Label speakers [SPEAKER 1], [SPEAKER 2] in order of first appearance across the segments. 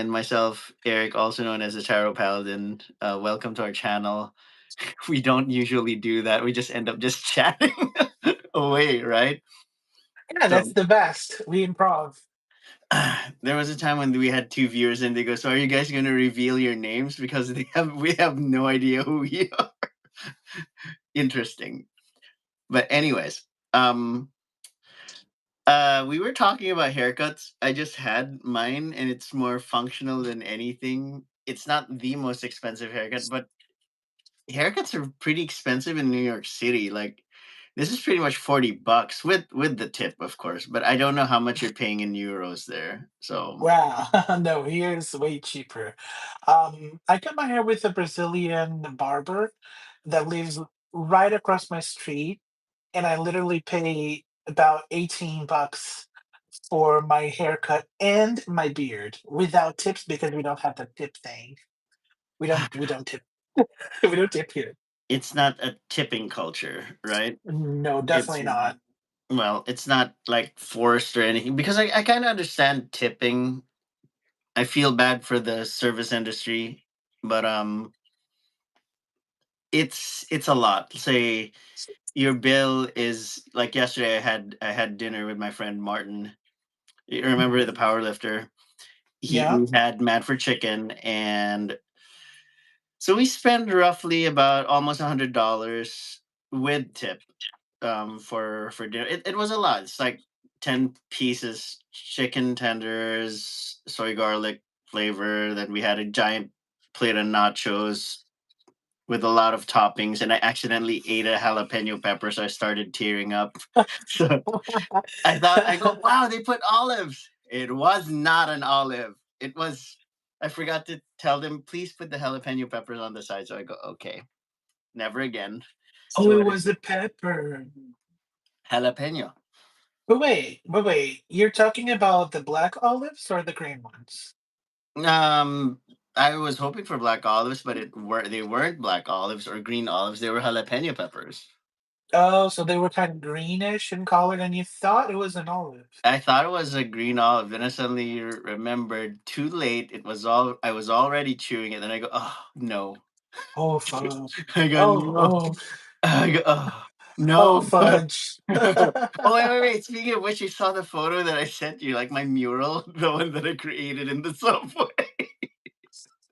[SPEAKER 1] and myself, Eric, also known as the Tarot Paladin. Welcome to our channel. We don't usually do that. We just end up just chatting away, right?
[SPEAKER 2] Yeah,
[SPEAKER 1] So
[SPEAKER 2] that's the best. We improv.
[SPEAKER 1] there was a time when we had two viewers, and they go, "So are you guys going to reveal your names because we have no idea who we are?" Interesting. But anyways, um, we were talking about haircuts. I just had mine, and it's more functional than anything. It's not the most expensive haircut, but haircuts are pretty expensive in New York City. Like this is pretty much $40 with the tip, of course. But I don't know how much you're paying in euros there. So
[SPEAKER 2] Wow. No, here's way cheaper. I cut my hair with a Brazilian barber that lives right across my street, and I literally pay about $18 for my haircut and my beard without tips because we don't have the tip thing. We don't tip. We don't tip here.
[SPEAKER 1] it's not a tipping culture, right?
[SPEAKER 2] No,
[SPEAKER 1] It's
[SPEAKER 2] definitely not.
[SPEAKER 1] well, it's not like forced or anything because I kind of understand tipping. I feel bad for the service industry, but it's a lot. Say your bill is like yesterday. I had dinner with my friend Martin. You remember
[SPEAKER 2] Mhm.
[SPEAKER 1] the power lifter?
[SPEAKER 2] Yeah.
[SPEAKER 1] We had mad for chicken, and so we spent roughly about almost $100 with tip for dinner. It was a lot. It's like 10 pieces chicken tenders, soy garlic flavor. Then we had a giant plate of nachos with a lot of toppings, and I accidentally ate a jalapeno pepper, so I started tearing up. So I go, wow, they put olives. It was not an olive. It was. I forgot to tell them, please put the jalapeno peppers on the side. So I go, okay, never again.
[SPEAKER 2] Oh,
[SPEAKER 1] So
[SPEAKER 2] it
[SPEAKER 1] I
[SPEAKER 2] was a pepper.
[SPEAKER 1] jalapeno.
[SPEAKER 2] But wait. You're talking about the black olives or the green ones?
[SPEAKER 1] Um, I was hoping for black olives, but they weren't black olives or green olives. They were jalapeno peppers.
[SPEAKER 2] Oh, so they were kind of greenish in color, and you thought it was an olive.
[SPEAKER 1] I thought it was a green olive, then I suddenly remembered too late. I was already chewing it. Then I go, oh no.
[SPEAKER 2] Oh, fudge.
[SPEAKER 1] I go,
[SPEAKER 2] Oh,
[SPEAKER 1] no.
[SPEAKER 2] oh,
[SPEAKER 1] I go, oh
[SPEAKER 2] oh,
[SPEAKER 1] no.
[SPEAKER 2] fudge.
[SPEAKER 1] Oh wait. Speaking of which, you saw the photo that I sent you, like my mural, the one that I created in the subway.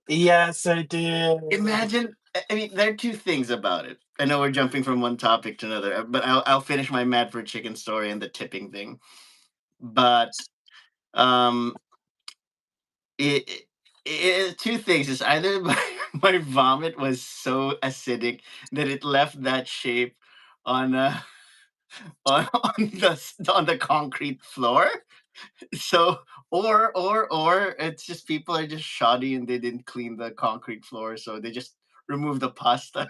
[SPEAKER 2] Yes, I did.
[SPEAKER 1] Imagine. I mean, there are two things about it. I know we're jumping from one topic to another, but I'll finish my mad for chicken story and the tipping thing. But um, it, two things is either my vomit was so acidic that it left that shape on on the concrete floor. So or it's just people are just shoddy and they didn't clean the concrete floor, so they just removed the pasta.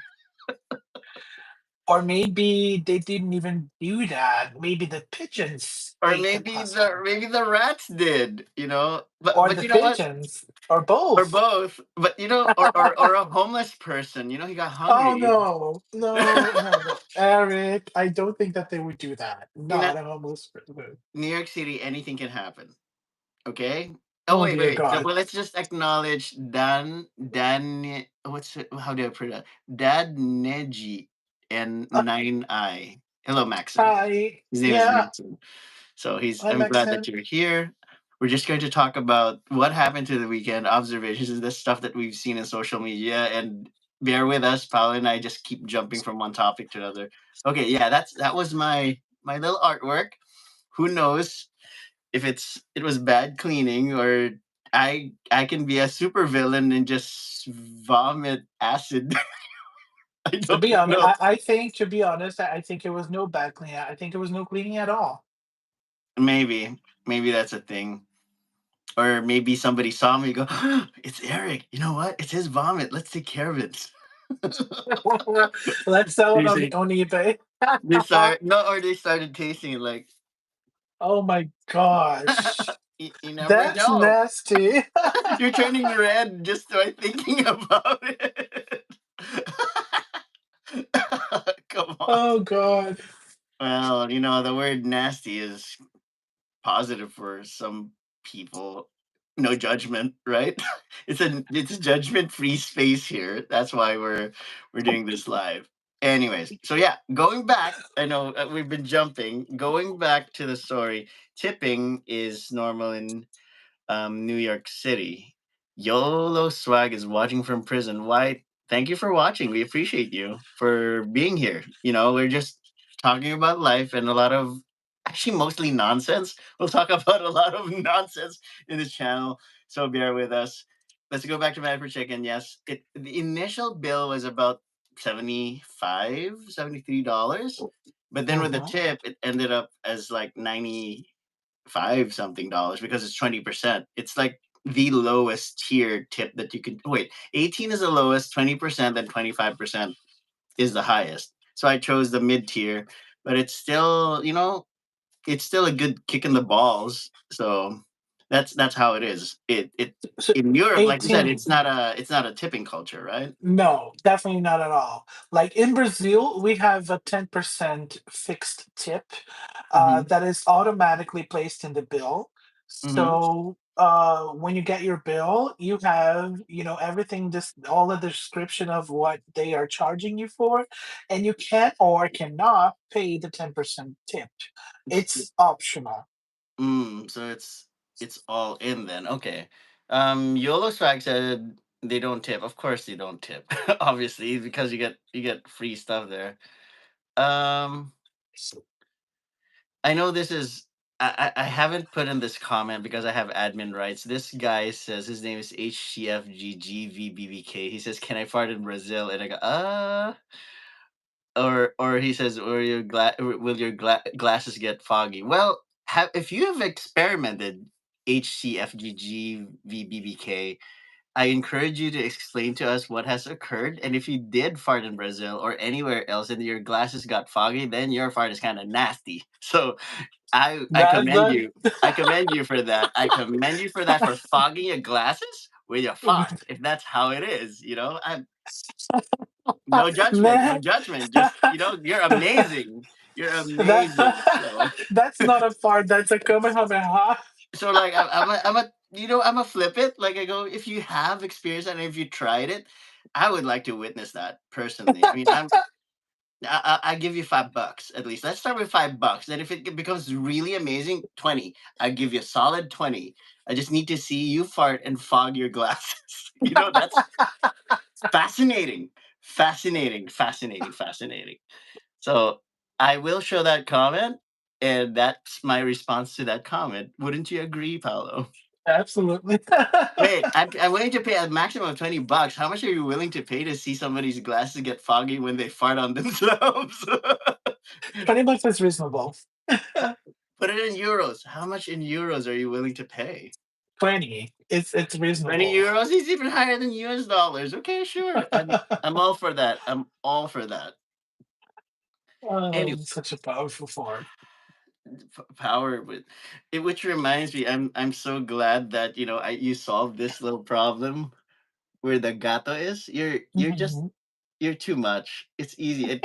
[SPEAKER 2] Or maybe they didn't even do that. Maybe the pigeons
[SPEAKER 1] Or
[SPEAKER 2] ate the pasta.
[SPEAKER 1] maybe the rats did, you know.
[SPEAKER 2] Or
[SPEAKER 1] But
[SPEAKER 2] the
[SPEAKER 1] you know what?
[SPEAKER 2] pigeons. Or
[SPEAKER 1] Or
[SPEAKER 2] both.
[SPEAKER 1] both. But you know, or a homeless person, you know, he got
[SPEAKER 2] Oh,
[SPEAKER 1] hungry.
[SPEAKER 2] no. No, no, no. Eric, I don't think that they would do that.
[SPEAKER 1] You know,
[SPEAKER 2] Not a homeless person.
[SPEAKER 1] New York City, anything can happen. Okay. Oh
[SPEAKER 2] Oh,
[SPEAKER 1] wait,
[SPEAKER 2] dear
[SPEAKER 1] wait. So,
[SPEAKER 2] God.
[SPEAKER 1] well, let's just acknowledge Dan. What's it, how do I pronounce Dad Neji and
[SPEAKER 2] Uh,
[SPEAKER 1] 9I. Hello, Maxim.
[SPEAKER 2] Hi.
[SPEAKER 1] His name is
[SPEAKER 2] Yeah.
[SPEAKER 1] Maxim. So he's.
[SPEAKER 2] Hi,
[SPEAKER 1] I'm glad that
[SPEAKER 2] Mexican.
[SPEAKER 1] you're here. We're just going to talk about what happened to the weekend, observations, and the stuff that we've seen in social media. And bear with us, Paolo and I just keep jumping from one topic to another. Okay, yeah, that was my little artwork. Who knows if it was bad cleaning, or I can be a super villain and just vomit acid. I
[SPEAKER 2] To
[SPEAKER 1] don't
[SPEAKER 2] be honest,
[SPEAKER 1] know.
[SPEAKER 2] I think it was no bad cleaning. I think it was no cleaning at all.
[SPEAKER 1] Maybe that's a thing. Or maybe somebody saw me go, it's Eric. You know what? It's his vomit. Let's take care of it.
[SPEAKER 2] Let's sell it
[SPEAKER 1] they
[SPEAKER 2] on
[SPEAKER 1] say
[SPEAKER 2] on eBay.
[SPEAKER 1] they start no, or they started tasting it like
[SPEAKER 2] Oh my gosh.
[SPEAKER 1] you never
[SPEAKER 2] That's
[SPEAKER 1] know.
[SPEAKER 2] nasty.
[SPEAKER 1] You're turning red just by thinking about it. Come on.
[SPEAKER 2] Oh god.
[SPEAKER 1] Well, you know, the word nasty is positive for some people. no judgment, right? It's a judgment free space here. That's why we're doing this live. Anyways, so yeah, going back, I know we've been jumping. Going back to the story, tipping is normal in New York City. YOLO Swag is watching from prison. Why? Thank you for watching. We appreciate you for being here. We're just talking about life and a lot of actually mostly nonsense. We'll talk about a lot of nonsense in this channel. So bear with us. Let's go back to Mad for Chicken. Yes, the initial bill was about 73 dollars, but then with the
[SPEAKER 2] Mhm.
[SPEAKER 1] tip, it ended up as like 95 something dollars because it's 20%. It's like the lowest tier tip that you could wait. 18 is the lowest, 20%, then 25% is the highest. So I chose the mid tier, but it's still a good kick in the balls. So that's how it is. It
[SPEAKER 2] So
[SPEAKER 1] in Europe, like you said,
[SPEAKER 2] 18.
[SPEAKER 1] it's not a tipping culture, right?
[SPEAKER 2] No, definitely not at all. Like in Brazil, we have a 10% fixed tip
[SPEAKER 1] Mm-hmm.
[SPEAKER 2] that is automatically placed in the bill.
[SPEAKER 1] Mm-hmm.
[SPEAKER 2] So when you get your bill, you have, everything, just all the description of what they are charging you for, and you can or cannot pay the 10% tip. It's optional.
[SPEAKER 1] So it's all in then. Okay. YOLO Swag said they don't tip. Of course they don't tip. Obviously, because you get free stuff there. Um I know this is I haven't put in this comment because I have admin rights. This guy says his name is HCFGGVBBK. He says, "Can I fart in Brazil?" And I go, or he says, "Or will your glasses get foggy?" Well, if you have experimented HCFGGVBBK, I encourage you to explain to us what has occurred, and if you did fart in Brazil or anywhere else and your glasses got foggy, then your fart is kind of nasty. So I
[SPEAKER 2] That's
[SPEAKER 1] commend
[SPEAKER 2] the
[SPEAKER 1] you. I commend you for that. I commend you for that, for fogging your glasses with your fart. If that's how it is, I no judgment, no
[SPEAKER 2] man.
[SPEAKER 1] judgment. Just you're amazing. You're amazing.
[SPEAKER 2] that that's not a fart. That's a kamehameha.
[SPEAKER 1] So like I'm a flip it. Like I go, if you have experience and if you tried it, I would like to witness that personally. I mean, I give you $5 at least. Let's start with $5. Then if it becomes really amazing, 20. I give you a solid 20. I just need to see you fart and fog your glasses. That's fascinating, fascinating, fascinating, fascinating. So I will show that comment, and that's my response to that comment. Wouldn't you agree, Paolo?
[SPEAKER 2] Absolutely.
[SPEAKER 1] Wait, I'm willing to pay a maximum of $20. How much are you willing to pay to see somebody's glasses get foggy when they fart on themselves?
[SPEAKER 2] $20 is reasonable.
[SPEAKER 1] Put it in euros. How much in euros are you willing to pay?
[SPEAKER 2] 20. It's
[SPEAKER 1] 20
[SPEAKER 2] reasonable.
[SPEAKER 1] euros is even higher than US dollars. Okay, sure. I'm all for that. I'm all for that. Anyway,
[SPEAKER 2] Such a powerful fart.
[SPEAKER 1] power with it, which reminds me, I'm so glad that you solved this little problem where the gato is.
[SPEAKER 2] Mhm.
[SPEAKER 1] You're too much. It's easy. It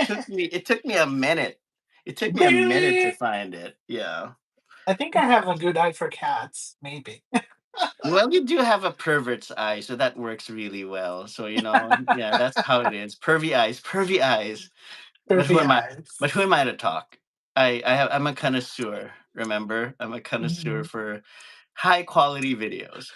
[SPEAKER 1] took me a minute. It took me a minute to
[SPEAKER 2] Really?
[SPEAKER 1] find it. Yeah.
[SPEAKER 2] I think I have a good eye for cats, maybe.
[SPEAKER 1] Well, you do have a pervert's eye, so that works really well. So, yeah, that's how it is. Pervy eyes, pervy eyes. But who
[SPEAKER 2] Pervy
[SPEAKER 1] am I?
[SPEAKER 2] eyes.
[SPEAKER 1] But who am I to talk? I'm a connoisseur. Remember, I'm a connoisseur
[SPEAKER 2] Mhm.
[SPEAKER 1] for high quality videos.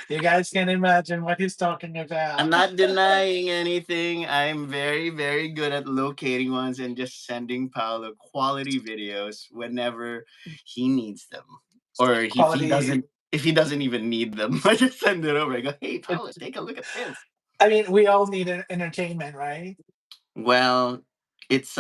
[SPEAKER 2] You guys can imagine what he's talking
[SPEAKER 1] I'm
[SPEAKER 2] about.
[SPEAKER 1] not denying anything. I'm very, very good at locating ones and just sending Paolo quality videos whenever he needs them. Or
[SPEAKER 2] Quality.
[SPEAKER 1] if he doesn't even need them, I just send it over. I go, hey
[SPEAKER 2] It,
[SPEAKER 1] Paolo, take a look at this.
[SPEAKER 2] I mean, we all need entertainment, right?
[SPEAKER 1] Well, it's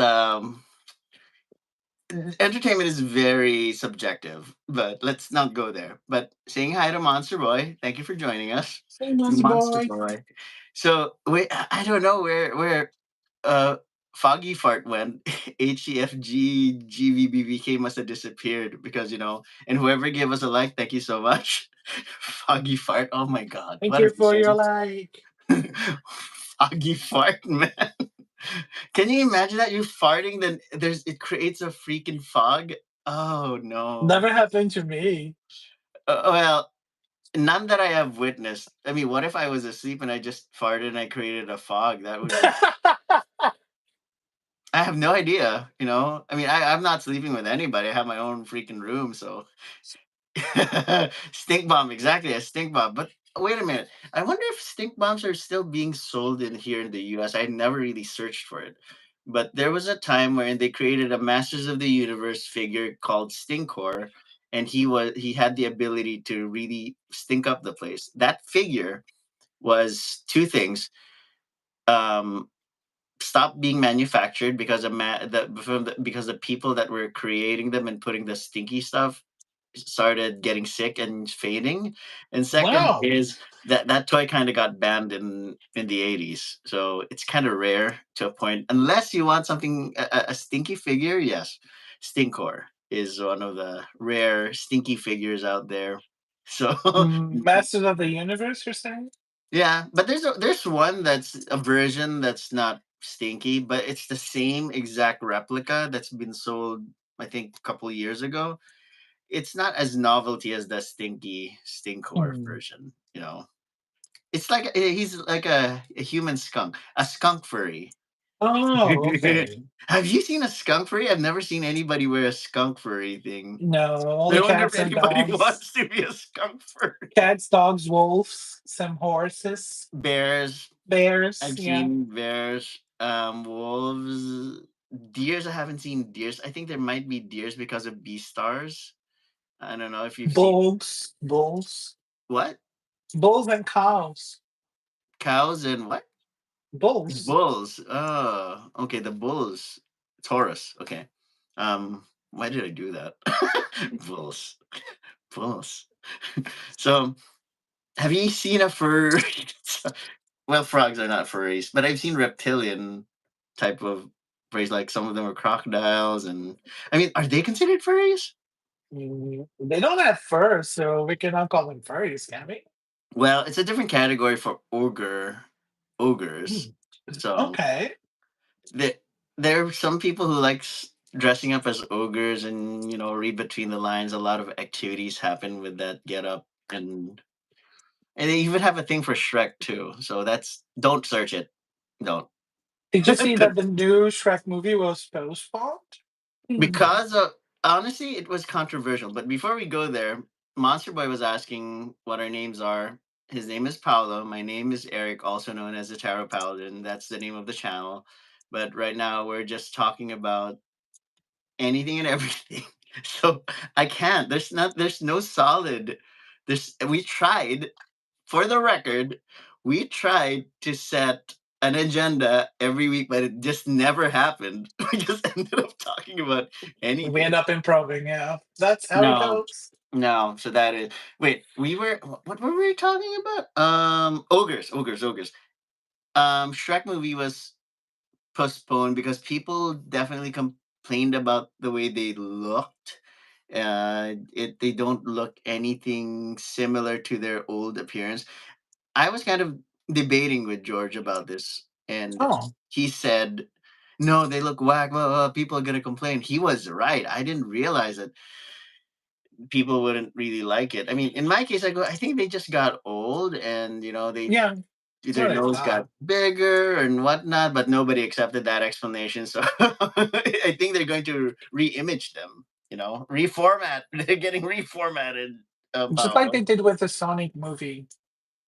[SPEAKER 1] entertainment is very subjective, but let's not go there. But saying hi to Monster Boy, thank you for joining us,
[SPEAKER 2] Hey, Monster
[SPEAKER 1] Monster
[SPEAKER 2] Boy.
[SPEAKER 1] Boy. So wait, I don't know where uh Foggy Fart went. HEFGGVBVK must have disappeared because and whoever gave us a like, thank you so much. Foggy Fart. Oh my God,
[SPEAKER 2] Thank
[SPEAKER 1] what a
[SPEAKER 2] you for your
[SPEAKER 1] name!
[SPEAKER 2] like.
[SPEAKER 1] Foggy Fart, man. Can you imagine that you farting? Then it creates a freaking fog. Oh no.
[SPEAKER 2] Never happened to me.
[SPEAKER 1] Well, none that I have witnessed. I mean, what if I was asleep and I just farted and I created a fog? That would be. I have no idea. I mean, I'm not sleeping with anybody. I have my own freaking room, so stink bomb, exactly, a stink bomb. But wait a minute. I wonder if stink bombs are still being sold in here in the US. I never really searched for it. But there was a time where they created a Masters of the Universe figure called Stinkor, and he had the ability to really stink up the place. That figure was two things. Um Stopped being manufactured because because the people that were creating them and putting the stinky stuff started getting sick and fading. And second
[SPEAKER 2] Wow.
[SPEAKER 1] is that toy kind of got banned in the 80s, so it's kind of rare to a point, unless you want something a stinky figure. Yes, Stinkor is one of the rare stinky figures out there. So
[SPEAKER 2] Masters of the Universe, you're saying?
[SPEAKER 1] yeah, but there's one that's a version that's not stinky, but it's the same exact replica that's been sold, I think, a couple years ago. It's not as novelty as the stinky Stinkor
[SPEAKER 2] Mm.
[SPEAKER 1] version. It's like he's like a human skunk, a skunk furry.
[SPEAKER 2] Oh, okay.
[SPEAKER 1] Have you seen a skunk furry? I've never seen anybody wear a skunk furry thing.
[SPEAKER 2] No,
[SPEAKER 1] I
[SPEAKER 2] only
[SPEAKER 1] wonder if
[SPEAKER 2] cats and
[SPEAKER 1] anybody
[SPEAKER 2] dogs.
[SPEAKER 1] wants to be a skunk furry.
[SPEAKER 2] Cats, dogs, wolves, some horses,
[SPEAKER 1] Bears,
[SPEAKER 2] bears.
[SPEAKER 1] I've
[SPEAKER 2] Yeah,
[SPEAKER 1] seen bears, wolves, deers. I haven't seen deers. I think there might be deers because of bee stars. I don't know if you've seen
[SPEAKER 2] bulls,
[SPEAKER 1] what
[SPEAKER 2] bulls and cows.
[SPEAKER 1] cows and what
[SPEAKER 2] Bulls.
[SPEAKER 1] bulls. Oh, okay, the bulls. Taurus. Okay. Why did I do that? Bulls, bulls. So, have you seen a fur? Well, frogs are not furries, but I've seen reptilian type of furries. Like some of them are crocodiles, and I mean, are they considered furries?
[SPEAKER 2] They don't have fur, so we cannot call them furries, can we?
[SPEAKER 1] Well, it's a different category for ogres.
[SPEAKER 2] Mm.
[SPEAKER 1] So
[SPEAKER 2] Okay.
[SPEAKER 1] there, there are some people who like dressing up as ogres, and read between the lines. A lot of activities happen with that get up, and they even have a thing for Shrek too. So that's don't search it. Don't.
[SPEAKER 2] Did you see that the new Shrek movie was postponed? Mm.
[SPEAKER 1] Because honestly, it was controversial. But before we go there, Monster Boy was asking what our names are. His name is Paolo. My name is Eric, also known as the Tarot Paladin. That's the name of the channel. But right now, we're just talking about anything and everything. So I can't. There's no solid. We tried, for the record, we tried to set an agenda every week, but it just never happened. We just ended up talking about
[SPEAKER 2] We end
[SPEAKER 1] anything.
[SPEAKER 2] up improving, yeah. That's how it
[SPEAKER 1] No,
[SPEAKER 2] goes.
[SPEAKER 1] no. So that is wait. What were we talking about? Ogres. Shrek movie was postponed because people definitely complained about the way they looked. They don't look anything similar to their old appearance. I was kind of debating with George about this, and
[SPEAKER 2] Oh,
[SPEAKER 1] he said, "No, they look whack. Well, people are gonna complain." He was right. I didn't realize that people wouldn't really like it. I mean, in my case, I think they just got old, and
[SPEAKER 2] yeah. That's
[SPEAKER 1] their
[SPEAKER 2] what I
[SPEAKER 1] nose got
[SPEAKER 2] thought.
[SPEAKER 1] bigger and whatnot, but nobody accepted that explanation. So I think they're going to re-image them. Reformat. They're getting reformatted.
[SPEAKER 2] Just like
[SPEAKER 1] Paolo.
[SPEAKER 2] they did with the Sonic movie.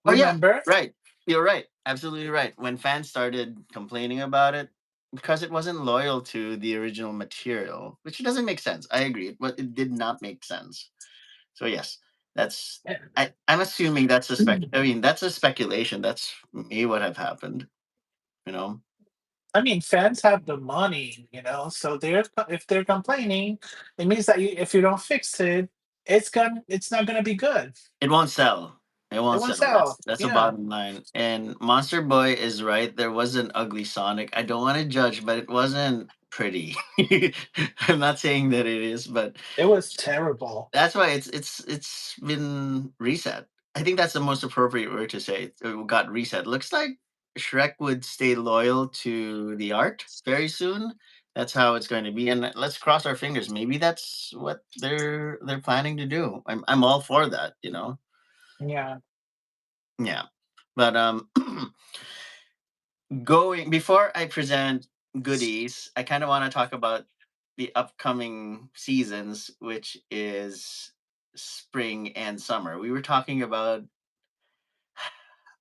[SPEAKER 1] Oh yeah,
[SPEAKER 2] Remember?
[SPEAKER 1] right. You're right. Absolutely right. When fans started complaining about it because it wasn't loyal to the original material, which doesn't make sense. I agree, but it did not make sense. So yes, that's
[SPEAKER 2] Yeah.
[SPEAKER 1] I'm assuming that's a I mean, that's a speculation. That's may what have happened, you know.
[SPEAKER 2] I mean, fans have the money, so if they're complaining, it means that if you don't fix it, it's not gonna be good.
[SPEAKER 1] It won't sell. It
[SPEAKER 2] It
[SPEAKER 1] won't
[SPEAKER 2] won't
[SPEAKER 1] sell.
[SPEAKER 2] sell.
[SPEAKER 1] That's the
[SPEAKER 2] Yeah,
[SPEAKER 1] bottom line. And Monster Boy is right. There was an ugly Sonic. I don't want to judge, but it wasn't pretty. I'm not saying that it is, but
[SPEAKER 2] it was terrible.
[SPEAKER 1] that's why it's been reset. I think that's the most appropriate word to say. It got reset. Looks like Shrek would stay loyal to the art very soon, That's how it's going to be, and let's cross our fingers. Maybe that's what they're planning to do. I'm all for that, you know.
[SPEAKER 2] Yeah.
[SPEAKER 1] Yeah, but going before I present goodies, I kind of want to talk about the upcoming seasons, which is spring and summer. We were talking about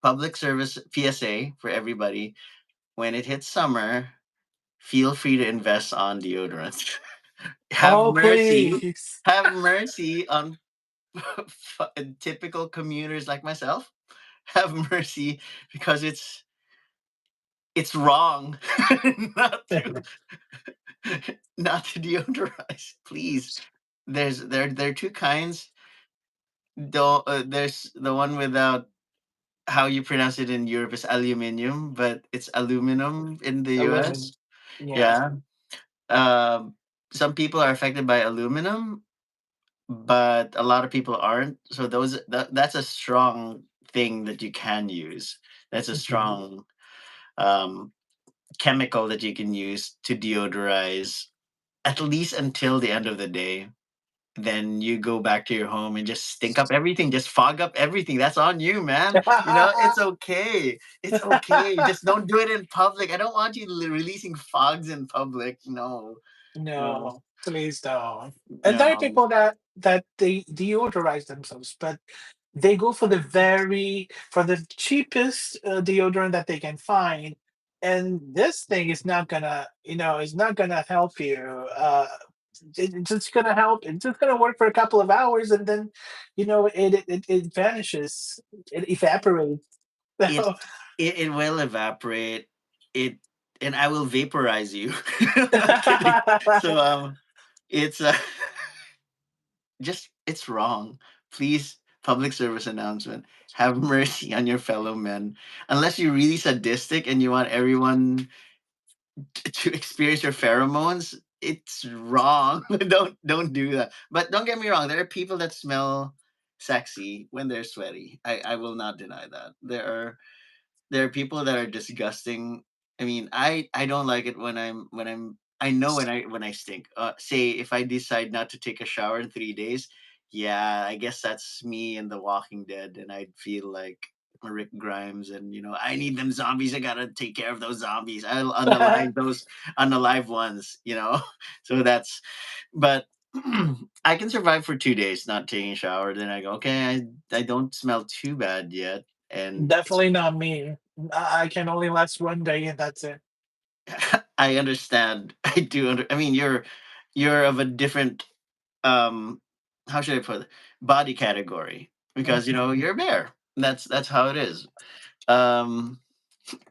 [SPEAKER 1] public service PSA for everybody. When it hits summer, feel free to invest on deodorant. Have
[SPEAKER 2] Oh,
[SPEAKER 1] mercy.
[SPEAKER 2] please.
[SPEAKER 1] Have mercy on typical commuters like myself. Have mercy because it's wrong not to not to deodorize. Please. There are two kinds. There's the one without how you pronounce it in Europe is aluminium, but it's aluminum in the
[SPEAKER 2] Aluminum.
[SPEAKER 1] US.
[SPEAKER 2] Yeah.
[SPEAKER 1] Yeah. Um, some people are affected by aluminum, but a lot of people aren't. So that's a strong thing that you can use. That's a
[SPEAKER 2] Mhm.
[SPEAKER 1] strong um, chemical that you can use to deodorize at least until the end of the day. Then you go back to your home and just stink up everything, just fog up everything. That's on you, man. You know, it's okay. It's okay. Just don't do it in public. I don't want you releasing fogs in public. No, no,
[SPEAKER 2] No, please don't. And there are
[SPEAKER 1] no.
[SPEAKER 2] people that they deodorize themselves, but they go for the cheapest deodorant that they can find, and this thing is not gonna, is not gonna help you. It's just gonna help. It's just gonna work for a couple of hours, and then, it vanishes. It evaporates.
[SPEAKER 1] It
[SPEAKER 2] So,
[SPEAKER 1] it will evaporate. It and I will vaporize you. I'm kidding. So it's just it's wrong. Please, public service announcement. Have mercy on your fellow men. Unless you're really sadistic and you want everyone to experience your pheromones, it's wrong. Don't do that. But don't get me wrong, there are people that smell sexy when they're sweaty. I will not deny that. There are people that are disgusting. I mean, I don't like it when I know when I stink. Say if I decide not to take a shower in 3 days, yeah, I guess that's me in The Walking Dead, and I'd feel like Rick Grimes, and I need them zombies. I gotta take care of those zombies. I'll unalive those unalive ones. So that's, but. I can survive for 2 days not taking a shower. Then I go, okay, I don't smell too bad yet, and
[SPEAKER 2] definitely not me. I can only last one day, and that's it.
[SPEAKER 1] I understand. I do. I mean, you're of a different how should I put it? Body category because
[SPEAKER 2] Mhm.
[SPEAKER 1] you're a bear. That's how it is. Um,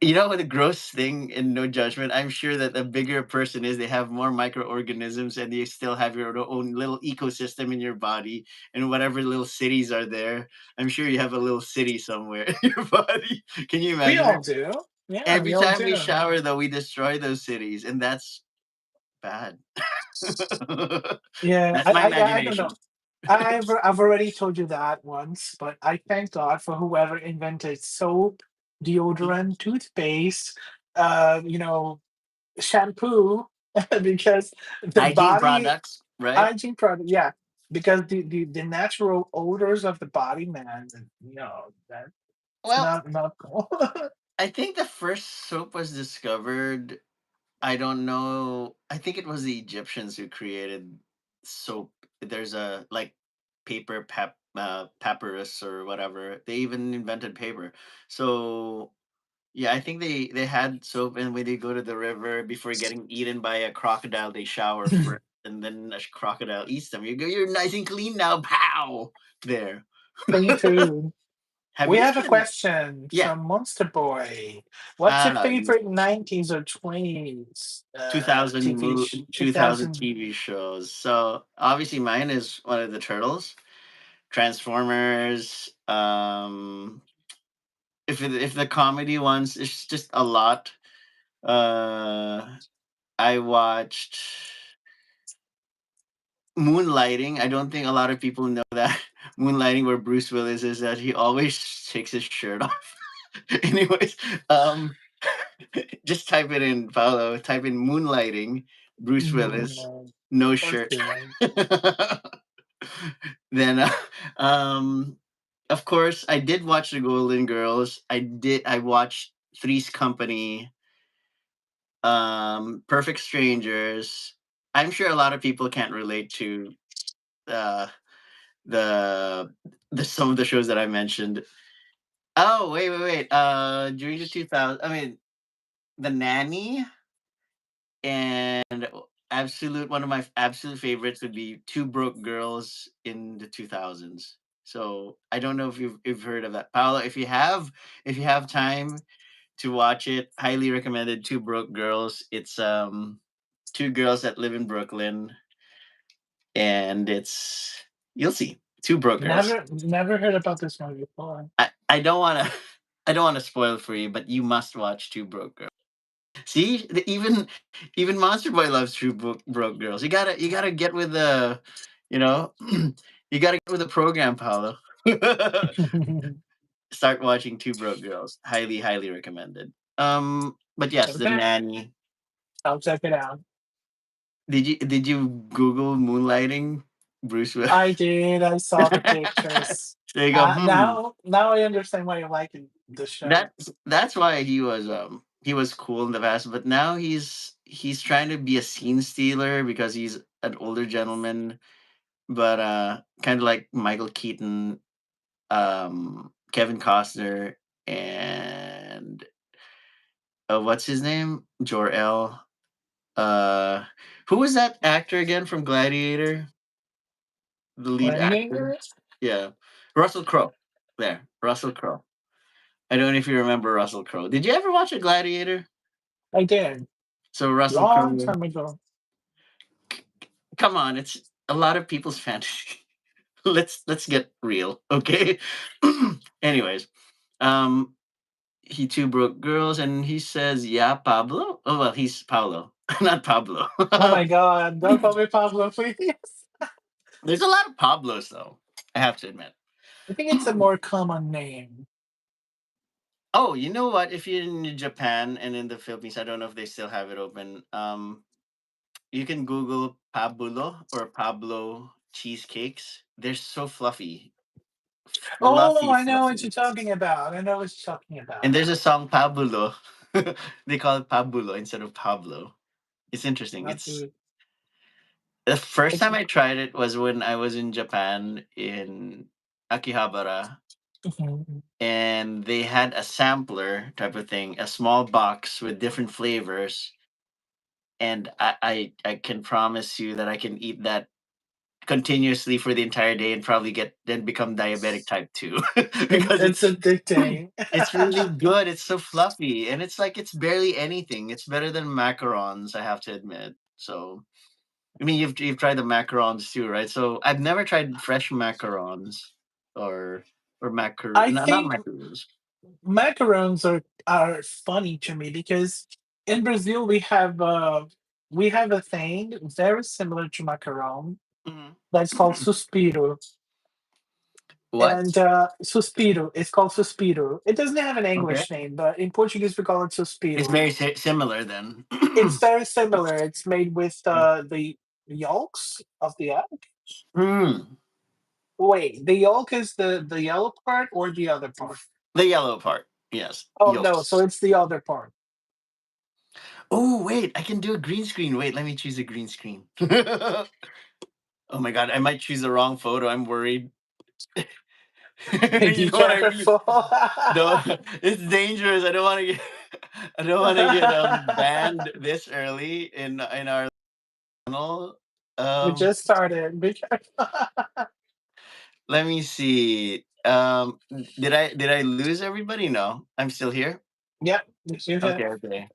[SPEAKER 1] what the gross thing in no judgment. I'm sure that the bigger a person is, they have more microorganisms, and you still have your own little ecosystem in your body, and whatever little cities are there. I'm sure you have a little city somewhere in your body. Can you
[SPEAKER 2] We
[SPEAKER 1] imagine
[SPEAKER 2] all
[SPEAKER 1] it?
[SPEAKER 2] do. Yeah, we
[SPEAKER 1] Every
[SPEAKER 2] all
[SPEAKER 1] time we
[SPEAKER 2] do.
[SPEAKER 1] shower, though, we destroy those cities, and that's bad.
[SPEAKER 2] Yeah,
[SPEAKER 1] That's my
[SPEAKER 2] I don't know.
[SPEAKER 1] imagination.
[SPEAKER 2] I've already told you that once, but I thank God for whoever invented soap, deodorant, toothpaste, you know, shampoo, because the
[SPEAKER 1] Hygiene
[SPEAKER 2] body
[SPEAKER 1] products, right?
[SPEAKER 2] hygiene product, yeah, because the natural odors of the body, man, that's
[SPEAKER 1] Well,
[SPEAKER 2] not cool.
[SPEAKER 1] I think the first soap was discovered. I don't know. I think it was the Egyptians who created soap. There's a like papyrus or whatever. They even invented paper. So yeah, I think they had soap, and when they go to the river before getting eaten by a crocodile, they shower first, and then a crocodile eats them. You go, you're nice and clean now. Pow! There.
[SPEAKER 2] Clean food.
[SPEAKER 1] Have
[SPEAKER 2] We
[SPEAKER 1] you
[SPEAKER 2] have a
[SPEAKER 1] seen?
[SPEAKER 2] question
[SPEAKER 1] Yeah,
[SPEAKER 2] from Monster Boy. What's your
[SPEAKER 1] you
[SPEAKER 2] favorite 90s or 20s
[SPEAKER 1] 2000
[SPEAKER 2] 2000?
[SPEAKER 1] TV shows. So obviously mine is one of the Turtles, Transformers. If the comedy ones, it's just a lot. Uh, I watched Moonlighting. I don't think a lot of people know that Moonlighting, where Bruce Willis is, that he always takes his shirt off. Anyways, just type it in, Paulo. Type in Moonlighting Bruce Willis,
[SPEAKER 2] Mm,
[SPEAKER 1] no
[SPEAKER 2] poor
[SPEAKER 1] shirt.
[SPEAKER 2] thing.
[SPEAKER 1] Then, of course, I did watch the Golden Girls. I watched Three's Company, Perfect Strangers. I'm sure a lot of people can't relate to uh, the some of the shows that I mentioned. Oh, wait. During the 2000s, I mean, The Nanny, and absolute one of my absolute favorites would be Two Broke Girls in the 2000s. So I don't know if you've heard of that, Paolo. If you have time to watch it, highly recommended. Two Broke Girls. It's two girls that live in Brooklyn, and it's you'll see two broke girls.
[SPEAKER 2] Never heard about this one before.
[SPEAKER 1] I don't want to I don't want to spoil for you, but you must watch Two Broke Girls. See, even Monster Boy loves Broke Girls. You gotta get with the, you know, you gotta get with the program, Paolo. Start watching Two Broke Girls. Highly recommended. But yes, The
[SPEAKER 2] Okay,
[SPEAKER 1] Nanny.
[SPEAKER 2] I'll check it out.
[SPEAKER 1] Did you Google moonlighting Bruce Willis?
[SPEAKER 2] I did. I saw the pictures.
[SPEAKER 1] So you go,
[SPEAKER 2] Now I understand why you like the show.
[SPEAKER 1] that's why he was cool in the past, but now he's trying to be a scene stealer because he's an older gentleman, but kind of like Michael Keaton, Kevin Costner, and what's his name? Jor-El. Uh, who was that actor again from Gladiator? The lead actor.
[SPEAKER 2] Gladiator?
[SPEAKER 1] Yeah, Russell Crowe. There, Russell Crowe. I don't know if you remember Russell Crowe. Did you ever watch a Gladiator?
[SPEAKER 2] I did.
[SPEAKER 1] So Russell
[SPEAKER 2] Long
[SPEAKER 1] Crowe.
[SPEAKER 2] time ago.
[SPEAKER 1] Come on, it's a lot of people's fantasy. Let's get real, okay? Anyways, um, he two broke girls, and he says, "Yeah, Pablo." Oh well, he's Paulo, not Pablo.
[SPEAKER 2] Oh my god, don't call me Pablo, please.
[SPEAKER 1] There's a lot of Pablos, though. I have to admit.
[SPEAKER 2] I think it's a more common name.
[SPEAKER 1] Oh, you know what? If you're in Japan and in the Philippines, I don't know if they still have it open. You can Google Pablo or Pablo cheesecakes. They're so fluffy,
[SPEAKER 2] Oh, I know what
[SPEAKER 1] fluffy.
[SPEAKER 2] you're talking about. I know what you're talking
[SPEAKER 1] And
[SPEAKER 2] about.
[SPEAKER 1] there's a song Pablo. They call it Pablo instead of Pablo. It's interesting.
[SPEAKER 2] Not
[SPEAKER 1] It's
[SPEAKER 2] to,
[SPEAKER 1] the first
[SPEAKER 2] it's,
[SPEAKER 1] time I tried it was when I was in Japan in Akihabara,
[SPEAKER 2] mhm.
[SPEAKER 1] and they had a sampler type of thing, a small box with different flavors, and I can promise you that I can eat that continuously for the entire day and probably get then become diabetic type 2 because
[SPEAKER 2] It's addicting.
[SPEAKER 1] it's really good. It's so fluffy and it's like it's barely anything. It's better than macarons, I have to admit. So I mean you've tried the macarons too, right? So I've never tried fresh macarons or
[SPEAKER 2] I
[SPEAKER 1] not
[SPEAKER 2] think
[SPEAKER 1] macaroons.
[SPEAKER 2] macarons are funny to me because in Brazil we have a thing very similar to macaron
[SPEAKER 1] Mhm.
[SPEAKER 2] that's called suspiro.
[SPEAKER 1] What?
[SPEAKER 2] And suspiro, it's called suspiro. It doesn't have an
[SPEAKER 1] Okay.
[SPEAKER 2] English name, but in Portuguese we call it
[SPEAKER 1] It's
[SPEAKER 2] suspiro.
[SPEAKER 1] very similar then.
[SPEAKER 2] It's very similar. It's made with the yolks of the egg.
[SPEAKER 1] Hmm.
[SPEAKER 2] Wait, the yolk is the yellow part or the other part?
[SPEAKER 1] The yellow part. Yes.
[SPEAKER 2] Oh no, so
[SPEAKER 1] Yolks.
[SPEAKER 2] it's the other part.
[SPEAKER 1] Oh, wait, I can do a green screen. Wait, let me choose a green screen. Oh my god, I might choose the wrong photo. I'm worried. You
[SPEAKER 2] Be
[SPEAKER 1] know what I mean?
[SPEAKER 2] careful.
[SPEAKER 1] No, it's dangerous. I don't want to get I don't want to get banned this early in our channel.
[SPEAKER 2] We
[SPEAKER 1] Um
[SPEAKER 2] just started. Be careful.
[SPEAKER 1] let me see. Did I lose everybody? No. I'm still here.
[SPEAKER 2] Yep, you have.
[SPEAKER 1] Okay.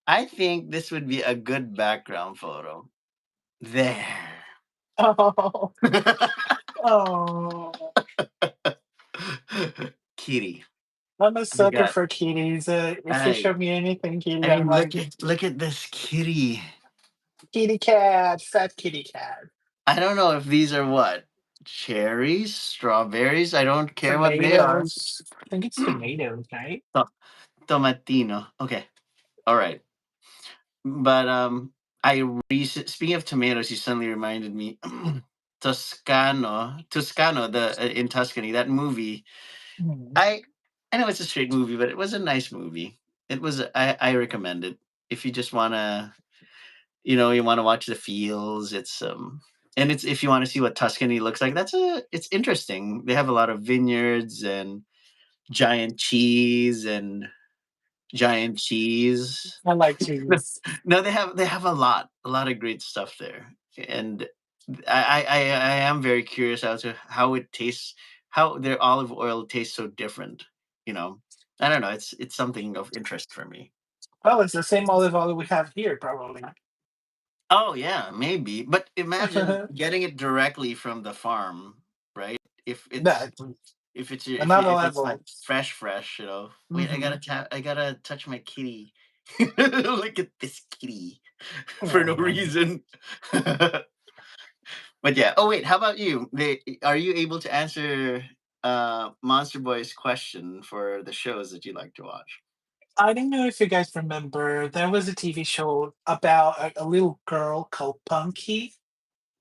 [SPEAKER 1] I think this would be a good background photo. There.
[SPEAKER 2] Oh, oh.
[SPEAKER 1] Kitty.
[SPEAKER 2] I'm a
[SPEAKER 1] We
[SPEAKER 2] sucker
[SPEAKER 1] got.
[SPEAKER 2] for kitties. If you
[SPEAKER 1] I.
[SPEAKER 2] show me anything
[SPEAKER 1] I
[SPEAKER 2] kitty, I'm
[SPEAKER 1] mean,
[SPEAKER 2] like
[SPEAKER 1] look at this kitty.
[SPEAKER 2] kitty cat, fat kitty cat.
[SPEAKER 1] I don't know if these are what cherries, strawberries. I don't care what they are.
[SPEAKER 2] Tomatoes. I think it's tomatoes, right?
[SPEAKER 1] To- Tomatino. Okay. All right. But Speaking of tomatoes, you suddenly reminded me. Toscano, the in Tuscany, that movie.
[SPEAKER 2] Mhm.
[SPEAKER 1] I I know it's a straight movie, but it was a nice movie. It was. I recommend it if you just wanna, you wanna watch the feels. And it's if you want to see what Tuscany looks like. It's interesting. They have a lot of vineyards and giant cheese and giant cheese.
[SPEAKER 2] I like cheese.
[SPEAKER 1] No, they have a lot of great stuff there, and I am very curious as to how it tastes, how their olive oil tastes so different. You know, I don't know. It's something of interest for me.
[SPEAKER 2] Well, it's the same olive oil we have here, probably.
[SPEAKER 1] Oh yeah, maybe. But imagine getting it directly from the farm, right? If it's
[SPEAKER 2] That's
[SPEAKER 1] if
[SPEAKER 2] another
[SPEAKER 1] it's like
[SPEAKER 2] level.
[SPEAKER 1] fresh. Wait,
[SPEAKER 2] Hmm.
[SPEAKER 1] I gotta touch my kitty. Look at this kitty for no
[SPEAKER 2] Oh.
[SPEAKER 1] reason. But yeah. Oh wait, how about you? Are you able to answer Monster Boy's question for the shows that you like to watch?
[SPEAKER 2] I don't know if you guys remember, there was a TV show about a little girl called Punky.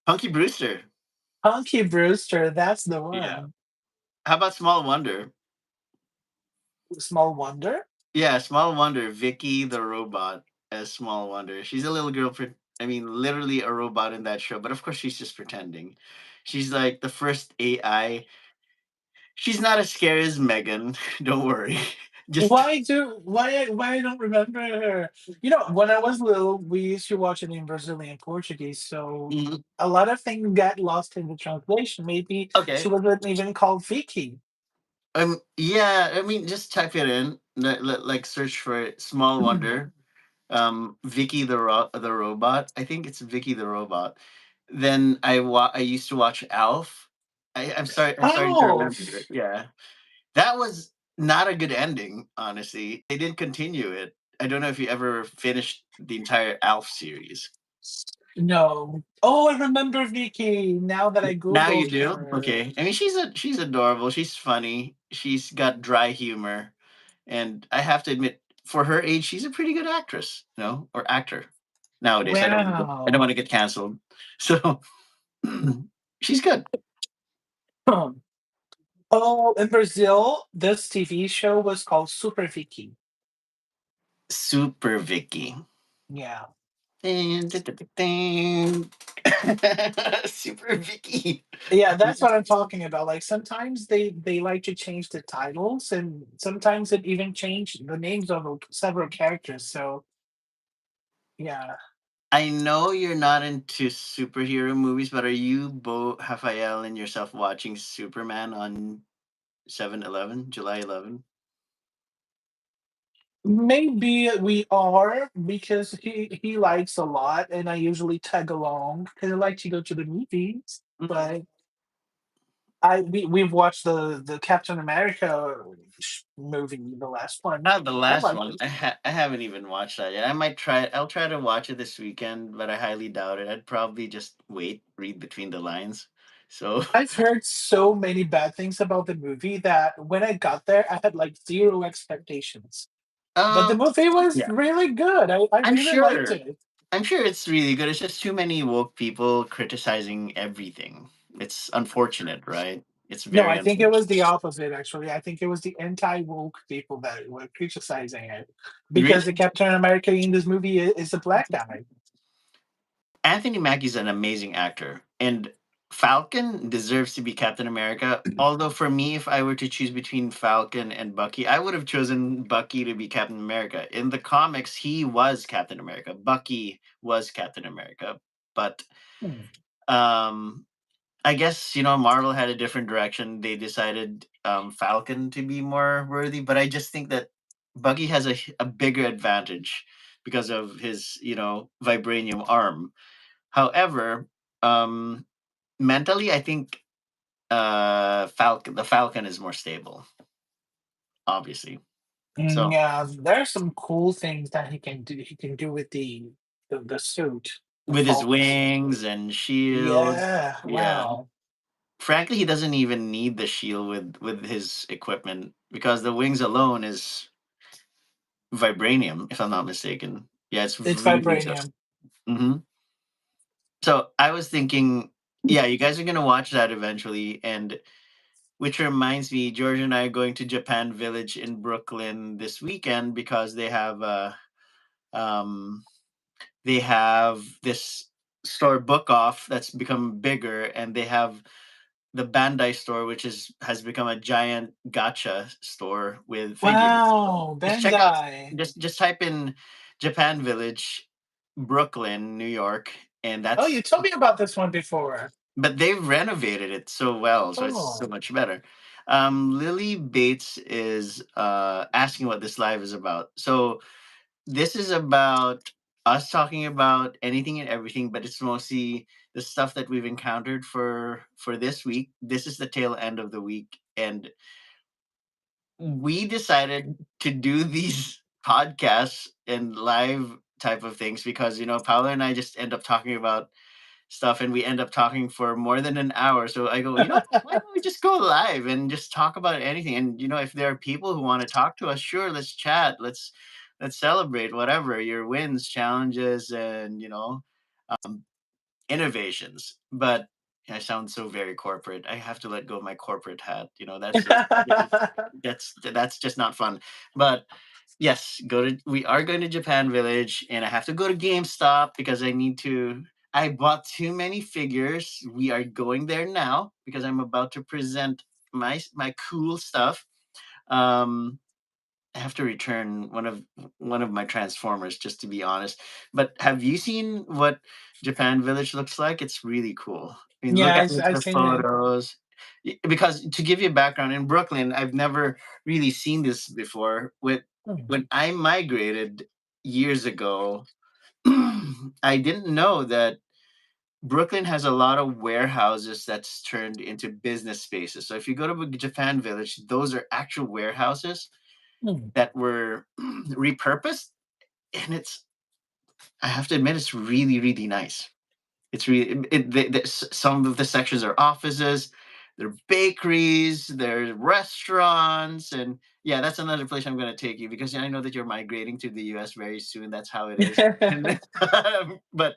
[SPEAKER 1] Punky Brewster.
[SPEAKER 2] Punky Brewster, that's the
[SPEAKER 1] Yeah.
[SPEAKER 2] one.
[SPEAKER 1] How about Small Wonder?
[SPEAKER 2] Small Wonder?
[SPEAKER 1] Yeah, Small Wonder, Vicky the robot as Small Wonder. She's a little girl, I mean, literally a robot in that show, but of course she's just pretending. She's like the first AI. She's not as scary as Megan. Don't worry. Just
[SPEAKER 2] Why I don't remember her? You know, when I was little, we used to watch it in Brazilian Portuguese, so
[SPEAKER 1] Mhm.
[SPEAKER 2] a lot of things got lost in the translation. Maybe she
[SPEAKER 1] Okay.
[SPEAKER 2] wasn't even called Vicky.
[SPEAKER 1] Yeah, I mean, just type it in, like search for it, Small Wonder, Vicky the robot. I think it's Vicky the robot. Then I used to watch Alf. I'm starting to
[SPEAKER 2] Oh,
[SPEAKER 1] remember it. Yeah. That was not a good ending, honestly. They didn't continue it. I don't know if you ever finished the entire Alf series.
[SPEAKER 2] no. Oh, I remember Vicky. Now that I
[SPEAKER 1] Now you
[SPEAKER 2] googled
[SPEAKER 1] do?
[SPEAKER 2] her.
[SPEAKER 1] Okay. I mean, she's adorable. She's funny. She's got dry humor, and I have to admit, for her age, she's a pretty good actress, or actor. Nowadays, I don't
[SPEAKER 2] Wow.
[SPEAKER 1] want to get canceled. So she's good.
[SPEAKER 2] Hmm. Oh, in Brazil, this TV show was called Super Vicky.
[SPEAKER 1] Super Vicky.
[SPEAKER 2] Yeah.
[SPEAKER 1] Dun, dun, dun, dun, Super Vicky.
[SPEAKER 2] Yeah, that's what I'm talking about. Like sometimes they like to change the titles, and sometimes it even changed the names of several characters. So yeah,
[SPEAKER 1] I know you're not into superhero movies, but are you, Rafael, and yourself watching Superman on 7/11, July 11?
[SPEAKER 2] maybe we are because he likes a lot, and I usually tag along because I like to go to the movies.
[SPEAKER 1] Mhm.
[SPEAKER 2] But we've watched the Captain America movie, the last one.
[SPEAKER 1] The
[SPEAKER 2] I
[SPEAKER 1] last
[SPEAKER 2] liked
[SPEAKER 1] one.
[SPEAKER 2] it.
[SPEAKER 1] I haven't even watched that yet. I might try it. I'll try to watch it this weekend, but I highly doubt it. I'd probably just wait, read between the lines. So,
[SPEAKER 2] I've heard so many bad things about the movie that when I got there, I had like zero expectations. But the
[SPEAKER 1] um,
[SPEAKER 2] movie was
[SPEAKER 1] yeah,
[SPEAKER 2] really good. I
[SPEAKER 1] I'm
[SPEAKER 2] really liked
[SPEAKER 1] sure.
[SPEAKER 2] it.
[SPEAKER 1] I'm sure it's really good. It's just too many woke people criticizing everything. It's unfortunate, right? It's
[SPEAKER 2] No,
[SPEAKER 1] very
[SPEAKER 2] I think it was the
[SPEAKER 1] unfortunate.
[SPEAKER 2] opposite, actually. I think it was the anti-woke people that were criticizing it because the
[SPEAKER 1] Really?
[SPEAKER 2] Captain America in this movie is a black guy.
[SPEAKER 1] Anthony Mackie's an amazing actor, and Falcon deserves to be Captain America. Although for me, if I were to choose between Falcon and Bucky, I would have chosen Bucky to be Captain America. In the comics, he was Captain America. Bucky was Captain America, but
[SPEAKER 2] Hmm.
[SPEAKER 1] um, I guess Marvel had a different direction. They decided Falcon to be more worthy, but I just think that Bucky has a bigger advantage because of his vibranium arm. However, um, mentally, I think the Falcon is more stable, obviously. So
[SPEAKER 2] Yeah, there's some cool things that he can do. He can do with the suit, the
[SPEAKER 1] with his
[SPEAKER 2] Falcon suit.
[SPEAKER 1] wings and shield,
[SPEAKER 2] Yeah,
[SPEAKER 1] yeah.
[SPEAKER 2] wow.
[SPEAKER 1] Frankly, he doesn't even need the shield with his equipment because the wings alone is vibranium, if I'm not mistaken. Yeah, it's
[SPEAKER 2] It's
[SPEAKER 1] really just
[SPEAKER 2] vibranium.
[SPEAKER 1] Hmm. So I was thinking, yeah, you guys are gonna watch that eventually, and which reminds me, George and I are going to Japan Village in Brooklyn this weekend because um they have this store book off that's become bigger, and they have the Bandai store, which has become a giant gacha store with figures. So
[SPEAKER 2] Wow,
[SPEAKER 1] just check out,
[SPEAKER 2] Bandai.
[SPEAKER 1] just type in Japan Village, Brooklyn, New York, and
[SPEAKER 2] Oh, you
[SPEAKER 1] that's,
[SPEAKER 2] told me about this one before.
[SPEAKER 1] but they've renovated it so well, so it's so
[SPEAKER 2] Oh.
[SPEAKER 1] much better. Lily Bates is asking what this live is about. So this is about us talking about anything and everything, but it's mostly the stuff that we've encountered for this week. This is the tail end of the week, and we decided to do these podcasts and live type of things because Paula and I just end up talking about stuff, and we end up talking for more than an hour. So I go, why don't we just go live and just talk about anything? And if there are people who want to talk to us, sure, let's chat. Let's celebrate whatever your wins, challenges, and um, innovations. But I sound so very corporate. I have to let go of my corporate hat. That's just not fun. But yes, we are going to Japan Village, and I have to go to GameStop because I bought too many figures. We are going there now because I'm about to present my cool stuff. Um I have to return one of my Transformers, just to be honest. But have you seen what Japan Village looks like? It's really cool. I mean,
[SPEAKER 2] Yeah,
[SPEAKER 1] look at
[SPEAKER 2] I've
[SPEAKER 1] the
[SPEAKER 2] seen it.
[SPEAKER 1] photos. Because to give you a background, in Brooklyn, I've never really seen this before.
[SPEAKER 2] Hmm.
[SPEAKER 1] When I migrated years ago, I didn't know that Brooklyn has a lot of warehouses that's turned into business spaces. So if you go to Japan Village, those are actual warehouses
[SPEAKER 2] Hmm.
[SPEAKER 1] that were repurposed, and I have to admit, it's really, really nice. It's really some of the sections are offices, there are bakeries, there's restaurants, and yeah, that's another place I'm going to take you because I know that you're migrating to the US very soon. That's how it is. And but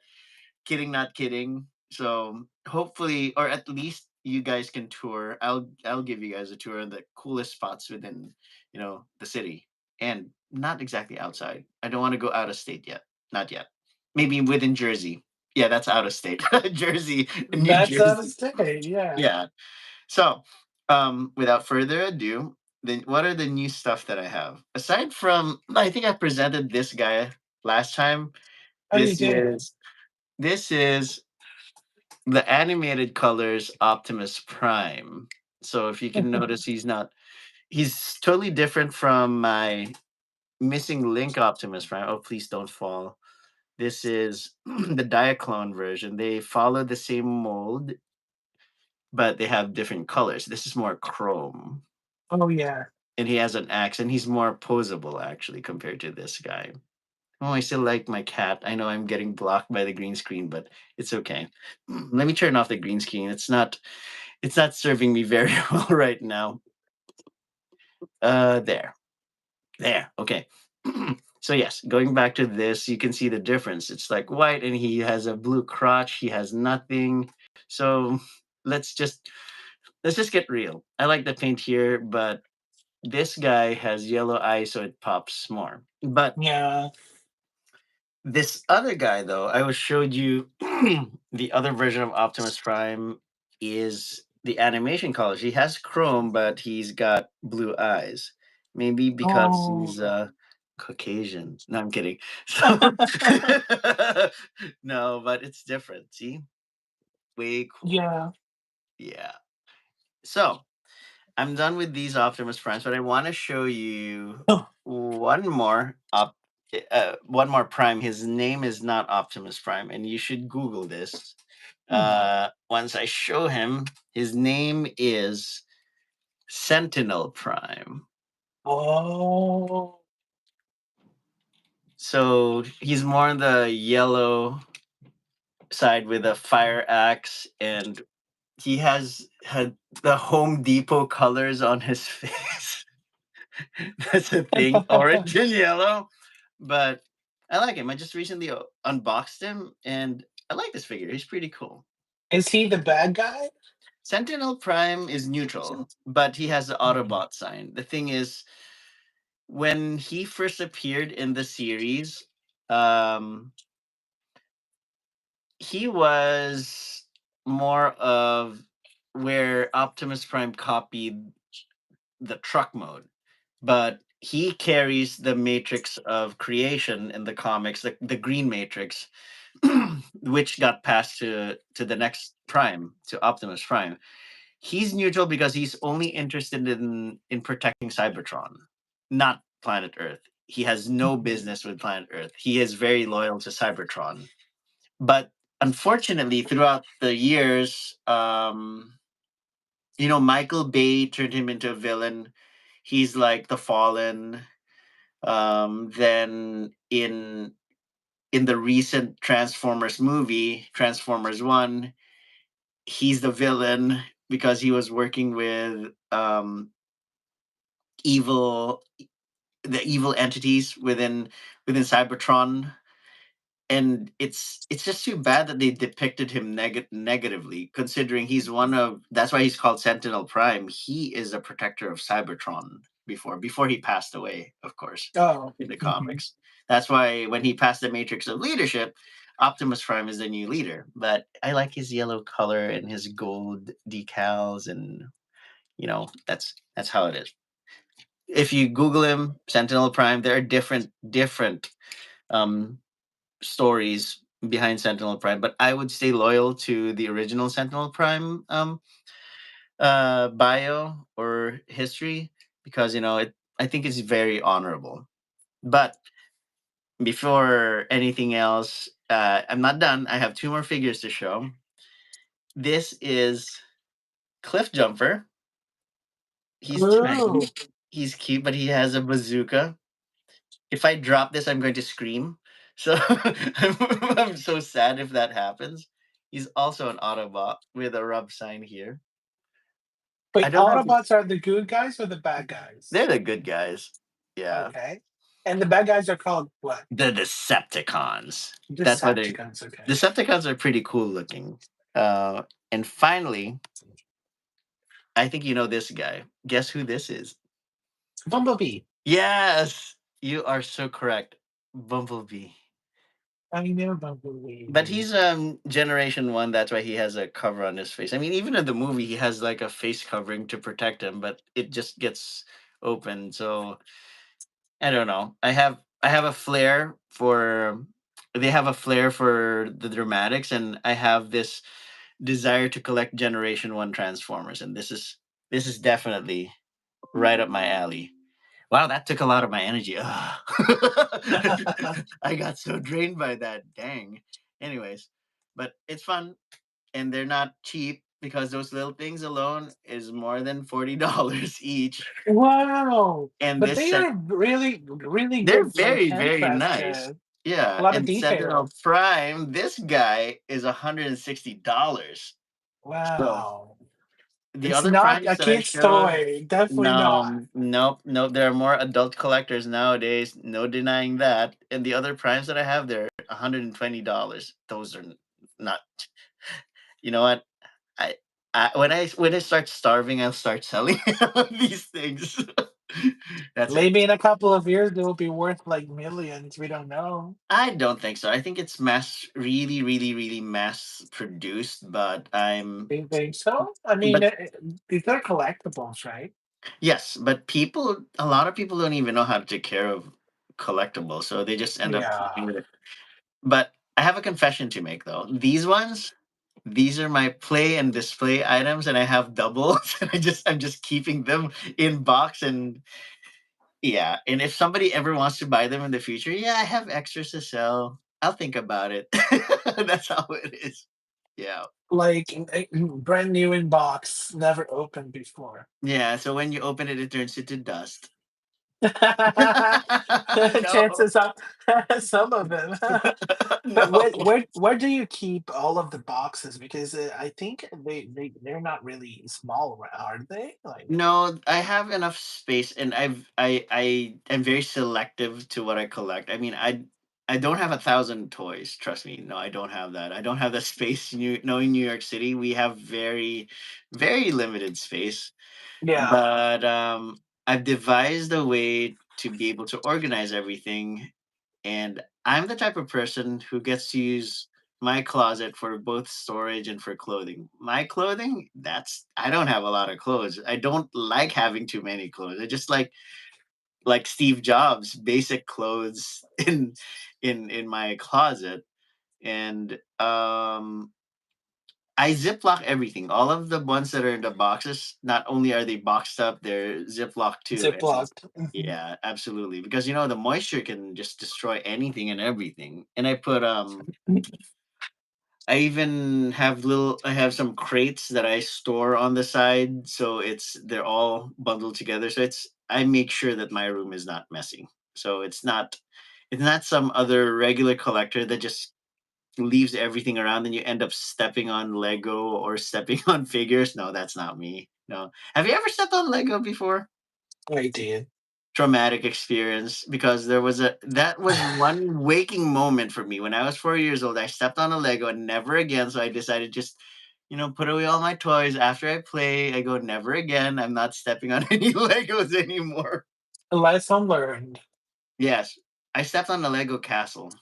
[SPEAKER 1] kidding, not kidding. So hopefully, or at least you guys can tour. I'll give you guys a tour of the coolest spots within the city, and not exactly outside. I don't want to go out of state yet. Not yet. Maybe within Jersey. Yeah, that's out of state. Jersey, New
[SPEAKER 2] That's out of
[SPEAKER 1] Jersey.
[SPEAKER 2] state. Yeah.
[SPEAKER 1] Yeah. So, without further ado, then what are the new stuff that I have? Aside from, I think I presented this guy last time.
[SPEAKER 2] Oh, you
[SPEAKER 1] This
[SPEAKER 2] did.
[SPEAKER 1] is this is the animated colors Optimus Prime. So if you can notice, he's totally different from my missing link Optimus Prime. Oh, please don't fall. This is the Diaclone version. They follow the same mold, but they have different colors. This is more chrome.
[SPEAKER 2] Oh, yeah.
[SPEAKER 1] And he has an axe, and he's more posable actually compared to this guy. Oh, I still like my cat. I know I'm getting blocked by the green screen, but it's okay. Let me turn off the green screen. It's not serving me very well right now. There. There. Okay. So yes, going back to this, you can see the difference. It's like white and he has a blue crotch, he has nothing. So let's just let's just get real. I like the paint here, but this guy has yellow eyes, so it pops more. But
[SPEAKER 2] Yeah.
[SPEAKER 1] this other guy, though, I was showed you the other version of Optimus Prime is the animation colors. He has chrome, but he's got blue eyes. Maybe because he's
[SPEAKER 2] Oh.
[SPEAKER 1] Caucasian. No, I'm kidding. So no, but it's different. See, way cool.
[SPEAKER 2] Yeah.
[SPEAKER 1] Yeah. So I'm done with these Optimus Primes, but I want to show you
[SPEAKER 2] Oh.
[SPEAKER 1] one more Prime. His name is not Optimus Prime, and you should Google this.
[SPEAKER 2] Hmm.
[SPEAKER 1] Once I show him, his name is Sentinel Prime.
[SPEAKER 2] Oh.
[SPEAKER 1] So he's more on the yellow side with a fire axe, and he has had the Home Depot colors on his face. That's a thing, orange and yellow. But I like him. I just recently unboxed him, and I like this figure. He's pretty cool.
[SPEAKER 2] Is he the bad guy?
[SPEAKER 1] Sentinel Prime is neutral, but he has the
[SPEAKER 2] Mhm.
[SPEAKER 1] Autobot sign. The thing is, when he first appeared in the series, um, he was more of where Optimus Prime copied the truck mode, but he carries the matrix of creation in the comics, the green matrix, which got passed to the next prime, to Optimus Prime. He's neutral because he's only interested in protecting Cybertron, not planet Earth. He has no
[SPEAKER 2] Mhm.
[SPEAKER 1] business with planet Earth. He is very loyal to Cybertron. But unfortunately, throughout the years, Michael Bay turned him into a villain. He's like the fallen. Then in the recent Transformers movie, Transformers One, he's the villain because he was working with evil the evil entities within Cybertron, and it's just too bad that they depicted him negatively, considering he's one of that's why he's called Sentinel Prime. He is a protector of Cybertron before he passed away, of course,
[SPEAKER 2] Oh.
[SPEAKER 1] in the
[SPEAKER 2] Mhm.
[SPEAKER 1] comics. That's why when he passed the matrix of leadership, Optimus Prime is the new leader. But I like his yellow color and his gold decals, and that's how it is. If you Google him, Sentinel Prime, there are different um stories behind Sentinel Prime, but I would stay loyal to the original Sentinel Prime bio or history, because I think it's very honorable. But before anything else, I'm not done. I have two more figures to show. This is Cliff Jumper. He's tiny.
[SPEAKER 2] Ooh.
[SPEAKER 1] He's cute, but he has a bazooka. If I drop this, I'm going to scream. So I'm so sad if that happens. He's also an Autobot with a rub sign here. I
[SPEAKER 2] Wait,
[SPEAKER 1] don't know if
[SPEAKER 2] Autobots are the good guys or the bad guys?
[SPEAKER 1] they're the good guys. Yeah.
[SPEAKER 2] Okay. And the bad guys are called what?
[SPEAKER 1] The Decepticons. That's why they
[SPEAKER 2] Decepticons, okay.
[SPEAKER 1] Decepticons are pretty cool looking. Uh and finally, I think you know this guy. Guess who this is?
[SPEAKER 2] Bumblebee.
[SPEAKER 1] Yes, you are so correct. Bumblebee.
[SPEAKER 2] I know
[SPEAKER 1] But
[SPEAKER 2] Bumblebee.
[SPEAKER 1] he's generation one. That's why he has a cover on his face. I mean, even in the movie, he has like a face covering to protect him, but it just gets open. So I don't know. I have a flair for they have a flair for the dramatics, and I have this desire to collect generation one Transformers, and this is definitely right up my alley. Wow, that took a lot of my energy. Ugh. I got so drained by that. Dang. Anyways, but it's fun, and they're not cheap because those little things alone is more than $40 each.
[SPEAKER 2] Wow!
[SPEAKER 1] And
[SPEAKER 2] But
[SPEAKER 1] this
[SPEAKER 2] they
[SPEAKER 1] set
[SPEAKER 2] are really, really
[SPEAKER 1] they're
[SPEAKER 2] good, like,
[SPEAKER 1] very, very nice.
[SPEAKER 2] handcrafted. A
[SPEAKER 1] Yeah,
[SPEAKER 2] lot of
[SPEAKER 1] and Sentinel
[SPEAKER 2] detail.
[SPEAKER 1] Prime, this guy is $160. So
[SPEAKER 2] Wow.
[SPEAKER 1] the
[SPEAKER 2] It's
[SPEAKER 1] other
[SPEAKER 2] not
[SPEAKER 1] primes
[SPEAKER 2] a
[SPEAKER 1] that I
[SPEAKER 2] kid's
[SPEAKER 1] showed,
[SPEAKER 2] toy. Definitely not.
[SPEAKER 1] no, nope, nope. There are more adult collectors nowadays. No denying that. And the other primes that I have, they're $120. Those are not. You know what? I, when I start starving, I'll start selling these things. That's it.
[SPEAKER 2] Maybe in a couple of years they will be worth like millions. We don't know.
[SPEAKER 1] I don't think so. I think it's really, really, really mass produced.
[SPEAKER 2] Do you think so? I mean,
[SPEAKER 1] But
[SPEAKER 2] these are collectibles, right?
[SPEAKER 1] yes, but a lot of people don't even know how to take care of collectibles, so they just end up playing
[SPEAKER 2] Yeah.
[SPEAKER 1] with it. But I have a confession to make though. These are my play and display items, and I have doubles, and I'm just keeping them in box, and yeah. And if somebody ever wants to buy them in the future, yeah, I have extras to sell. I'll think about it. That's how it is. Yeah.
[SPEAKER 2] Like brand new in box, never opened before.
[SPEAKER 1] Yeah. So when you open it, it turns into dust. No.
[SPEAKER 2] Chances are some of them. But
[SPEAKER 1] No.
[SPEAKER 2] where do you keep all of the boxes? Because I think they're not really small, are they? Like,
[SPEAKER 1] No, I have enough space, and I'm very selective to what I collect. I mean, I don't have 1,000 toys. Trust me. No, I don't have that. I don't have the space. Knowing New York City, we have very, very limited space.
[SPEAKER 2] Yeah.
[SPEAKER 1] But I've devised a way to be able to organize everything, and I'm the type of person who gets to use my closet for both storage and for clothing. My clothing, that's I don't have a lot of clothes. I don't like having too many clothes. I just like Steve Jobs, basic clothes in my closet. And I ziplock everything. All of the ones that are in the boxes, not only are they boxed up, they're ziplocked too. And
[SPEAKER 2] Ziplocked. Mhm.
[SPEAKER 1] yeah, absolutely. Because the moisture can just destroy anything and everything. And I have some crates that I store on the side, so they're all bundled together. So I make sure that my room is not messy. So it's not some other regular collector that just leaves everything around and you end up stepping on Lego or stepping on figures. No, that's not me. No. Have you ever stepped on Lego before?
[SPEAKER 2] I did.
[SPEAKER 1] Traumatic experience, because that was one waking moment for me when I was 4 years old. I stepped on a Lego and never again. So I decided just put away all my toys. After I play, I go never again. I'm not stepping on any Legos anymore.
[SPEAKER 2] A lesson learned.
[SPEAKER 1] Yes, I stepped on the Lego castle. So,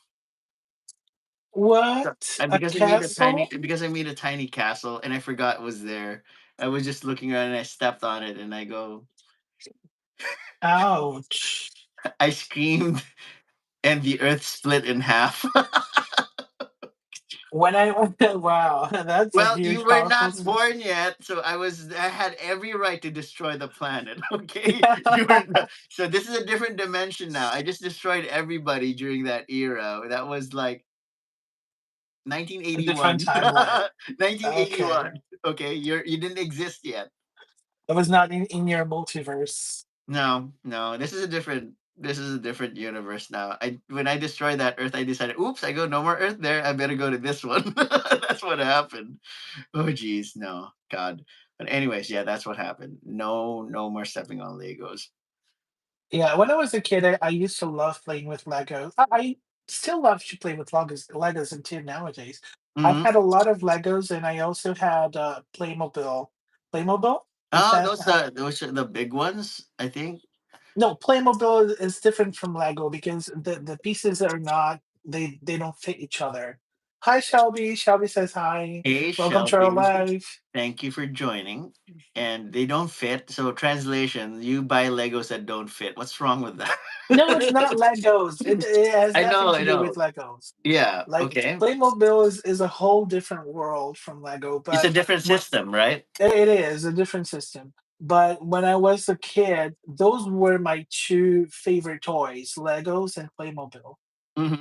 [SPEAKER 2] What?
[SPEAKER 1] and
[SPEAKER 2] A castle?
[SPEAKER 1] because I made a tiny castle and I forgot it was there. I was just looking around and I stepped on it and
[SPEAKER 2] Ouch.
[SPEAKER 1] I screamed and the earth split in half.
[SPEAKER 2] When I wow, that's a
[SPEAKER 1] Well, you
[SPEAKER 2] huge,
[SPEAKER 1] were
[SPEAKER 2] powerful
[SPEAKER 1] not
[SPEAKER 2] s
[SPEAKER 1] born yet, so I had every right to destroy the planet. Okay, you were not, so this is a different dimension now. I just destroyed everybody during that era. That was like
[SPEAKER 2] a different
[SPEAKER 1] 1981.
[SPEAKER 2] timeline. Okay.
[SPEAKER 1] 1981. Okay, you didn't exist yet.
[SPEAKER 2] I was not in your multiverse.
[SPEAKER 1] No, no, this is a different universe now. I When I destroyed that Earth, I decided, oops, I go no more Earth there. I better go to this one. That's what happened. Oh geez, no, God. But anyways, yeah, that's what happened. No, no more stepping on Legos.
[SPEAKER 2] Yeah, when I was a kid, I used to love playing with Legos. I still love to play with Legos until nowadays. I've
[SPEAKER 1] Hmm.
[SPEAKER 2] had a lot of Legos, and I also had Playmobil. Playmobil? Is
[SPEAKER 1] Oh,
[SPEAKER 2] that how?
[SPEAKER 1] those are the big ones, I think.
[SPEAKER 2] No, Playmobil is different from Lego because the pieces are not they don't fit each other. Hi, Shelby. Shelby says hi.
[SPEAKER 1] Hey,
[SPEAKER 2] Welcome to our
[SPEAKER 1] Shelby,
[SPEAKER 2] live.
[SPEAKER 1] thank you for joining. And they don't fit. So translation, you buy Legos that don't fit. What's wrong with
[SPEAKER 2] No, it's
[SPEAKER 1] that?
[SPEAKER 2] not Legos. It has
[SPEAKER 1] I
[SPEAKER 2] nothing
[SPEAKER 1] know, I
[SPEAKER 2] to do with
[SPEAKER 1] know.
[SPEAKER 2] Legos.
[SPEAKER 1] Yeah,
[SPEAKER 2] Like
[SPEAKER 1] okay.
[SPEAKER 2] Playmobil is a whole different world from Lego,
[SPEAKER 1] It's a
[SPEAKER 2] but
[SPEAKER 1] different
[SPEAKER 2] what
[SPEAKER 1] system, right?
[SPEAKER 2] it is a different system. But when I was a kid, those were my two favorite toys, Legos and Playmobil.
[SPEAKER 1] Hmm.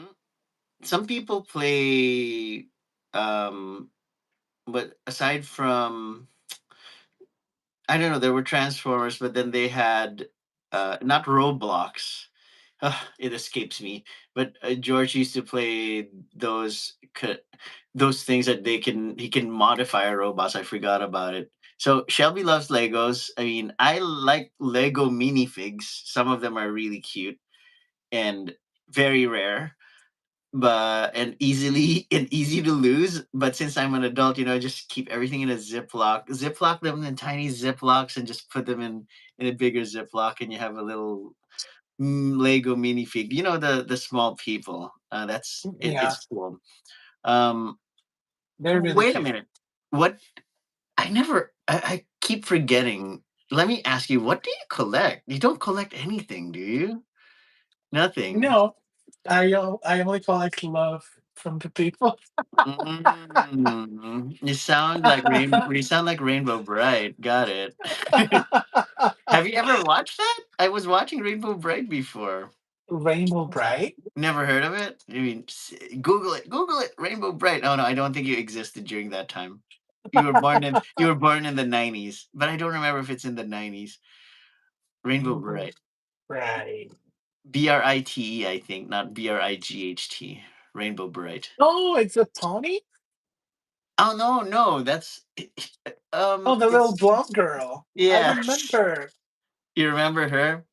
[SPEAKER 1] Some people play, um, but aside from, I don't know, there were Transformers, but then they had, not Roblox. It escapes me. But George used to play those things that he can modify robots. I forgot about it. So Shelby loves Legos. I mean, I like Lego minifigs. Some of them are really cute and very rare, but and easy to lose. But since I'm an adult, just keep everything in a ziplock them in tiny ziplocks, and just put them in a bigger ziplock, and you have a little Lego minifig. The small people.
[SPEAKER 2] Yeah,
[SPEAKER 1] It's cool. Um,
[SPEAKER 2] they're really
[SPEAKER 1] Wait a
[SPEAKER 2] cute.
[SPEAKER 1] minute. What I keep forgetting. Let me ask you, what do you collect? You don't collect anything, do you? Nothing.
[SPEAKER 2] No, I only collect love from the people.
[SPEAKER 1] You sound like Rainbow Bright. Got it. Have you ever watched that? I was watching Rainbow Bright before.
[SPEAKER 2] Rainbow Bright?
[SPEAKER 1] Never heard of it? I mean, Google it. Google it. Rainbow Bright. Oh no, I don't think you existed during that time. You were born in the 90s, but I don't remember if it's in the 90s. Rainbow
[SPEAKER 2] Rainbow
[SPEAKER 1] Bright.
[SPEAKER 2] Bright.
[SPEAKER 1] Brite, I think, not Bright. Rainbow Bright.
[SPEAKER 2] Oh, it's a pony?
[SPEAKER 1] Oh no, no, that's
[SPEAKER 2] Oh, the little
[SPEAKER 1] it's
[SPEAKER 2] blonde girl. I
[SPEAKER 1] yeah.
[SPEAKER 2] remember.
[SPEAKER 1] You remember her?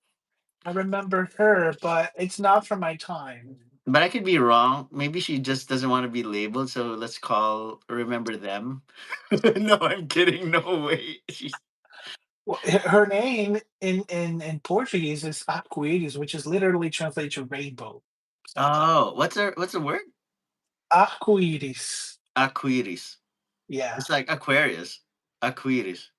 [SPEAKER 2] I remember her, but it's not from my time.
[SPEAKER 1] But I could be wrong. Maybe she just doesn't want to be labeled, so let's call remember them. No, I'm kidding. No way. She's
[SPEAKER 2] Well, her name in Portuguese is arco-íris, which is literally translated to rainbow. So
[SPEAKER 1] oh, what's the word?
[SPEAKER 2] arco-íris.
[SPEAKER 1] Aquarius.
[SPEAKER 2] Yeah.
[SPEAKER 1] It's like Aquarius. Aquarius.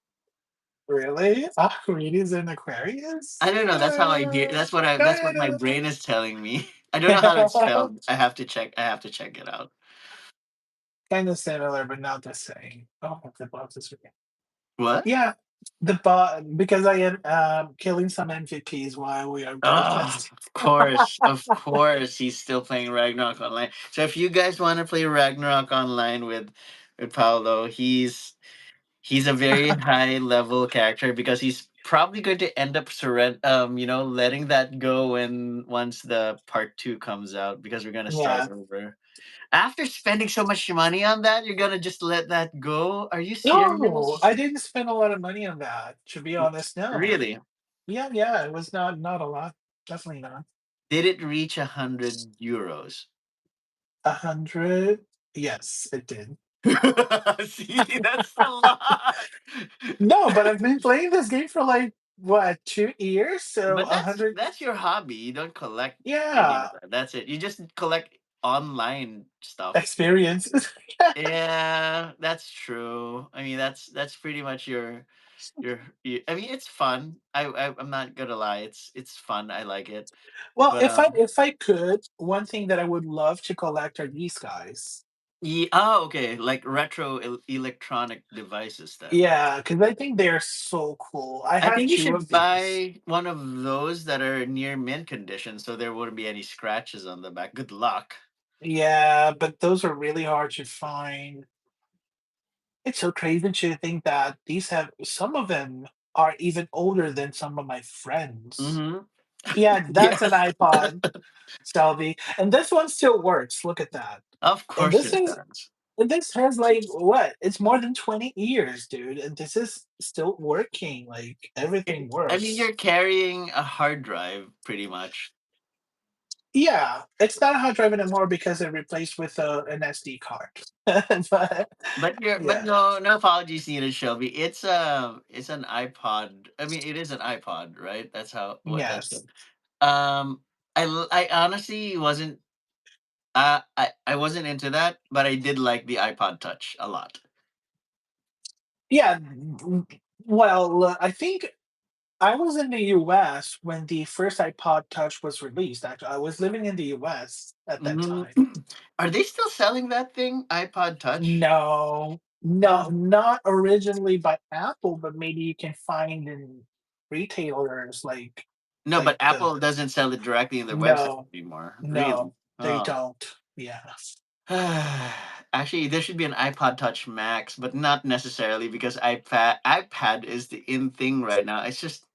[SPEAKER 2] Really? Arco-íris in Aquarius?
[SPEAKER 1] I don't know. That's how I hear. That's what my
[SPEAKER 2] Kind
[SPEAKER 1] brain is telling me. I don't know how it's
[SPEAKER 2] of
[SPEAKER 1] spelled. I have to check. I have to check it out.
[SPEAKER 2] kind of similar, but not the same. Oh, the box is okay.
[SPEAKER 1] What?
[SPEAKER 2] Yeah, the bot because I am killing some MVPs while we are
[SPEAKER 1] Oh,
[SPEAKER 2] broadcasting.
[SPEAKER 1] of course, he's still playing Ragnarok online. So if you guys want to play Ragnarok online with Paolo, he's a very high level character because he's probably going to end up letting that go when once the part two comes out because we're gonna start
[SPEAKER 2] Yeah.
[SPEAKER 1] over. After spending so much money on that, you're gonna just let that go? Are you
[SPEAKER 2] No,
[SPEAKER 1] serious?
[SPEAKER 2] I didn't spend a lot of money on that, to be honest, no.
[SPEAKER 1] Really?
[SPEAKER 2] Yeah, yeah, it was not a lot. Definitely not.
[SPEAKER 1] Did it reach 100 euros?
[SPEAKER 2] 100? Yes, it did.
[SPEAKER 1] See, that's a lot.
[SPEAKER 2] No, but I've been playing this game for, like, what, 2 years? So
[SPEAKER 1] But that's
[SPEAKER 2] 100.
[SPEAKER 1] that's your hobby. You don't collect any of
[SPEAKER 2] Yeah,
[SPEAKER 1] that. That's it. You just collect online stuff.
[SPEAKER 2] experiences.
[SPEAKER 1] Yeah, that's true. I mean, that's pretty much I mean, it's fun. I'm not gonna lie. It's fun. I like it.
[SPEAKER 2] Well,
[SPEAKER 1] But
[SPEAKER 2] if I could, one thing that I would love to collect are these guys.
[SPEAKER 1] yeah, oh, okay, like retro electronic devices then.
[SPEAKER 2] Yeah, because I think they're so cool. I
[SPEAKER 1] I
[SPEAKER 2] have
[SPEAKER 1] think you
[SPEAKER 2] 2 of
[SPEAKER 1] should
[SPEAKER 2] these.
[SPEAKER 1] buy one of those that are near mint condition so there wouldn't be any scratches on the back. Good luck.
[SPEAKER 2] Yeah, but those are really hard to find. It's so crazy to think that these have some of them are even older than some of my friends.
[SPEAKER 1] Mhm.
[SPEAKER 2] Yeah, that's an
[SPEAKER 1] Yes.
[SPEAKER 2] iPod, Selby, and this one still works, look at that.
[SPEAKER 1] Of
[SPEAKER 2] And
[SPEAKER 1] course
[SPEAKER 2] this
[SPEAKER 1] it
[SPEAKER 2] is
[SPEAKER 1] does.
[SPEAKER 2] and this has, like, what? It's more than 20 years, dude, and this is still working, like, everything
[SPEAKER 1] I mean,
[SPEAKER 2] works.
[SPEAKER 1] you're carrying a hard drive pretty much.
[SPEAKER 2] Yeah, it's not a hard drive anymore because it replaced with, an SD card. But
[SPEAKER 1] But
[SPEAKER 2] yeah,
[SPEAKER 1] no apologies needed, Shelby. It's an iPod. I mean, it is an iPod, right? That's how what that's
[SPEAKER 2] yes.
[SPEAKER 1] good. Um I honestly wasn't I wasn't into that, but I did like the iPod Touch a lot.
[SPEAKER 2] Yeah, well, I think I was in the US when the first iPod Touch was released, actually. I was living in the US at that
[SPEAKER 1] Mhm.
[SPEAKER 2] time.
[SPEAKER 1] Are they still selling that thing? iPod Touch?
[SPEAKER 2] No, no,
[SPEAKER 1] Oh.
[SPEAKER 2] not originally by Apple, but maybe you can find in retailers
[SPEAKER 1] No,
[SPEAKER 2] like
[SPEAKER 1] but
[SPEAKER 2] the
[SPEAKER 1] Apple doesn't sell it directly in their website
[SPEAKER 2] no,
[SPEAKER 1] anymore.
[SPEAKER 2] no,
[SPEAKER 1] Really?
[SPEAKER 2] they
[SPEAKER 1] Oh.
[SPEAKER 2] don't. Yeah.
[SPEAKER 1] Actually, there should be an iPod Touch Max, but not necessarily because iPad is the in thing right now. It's just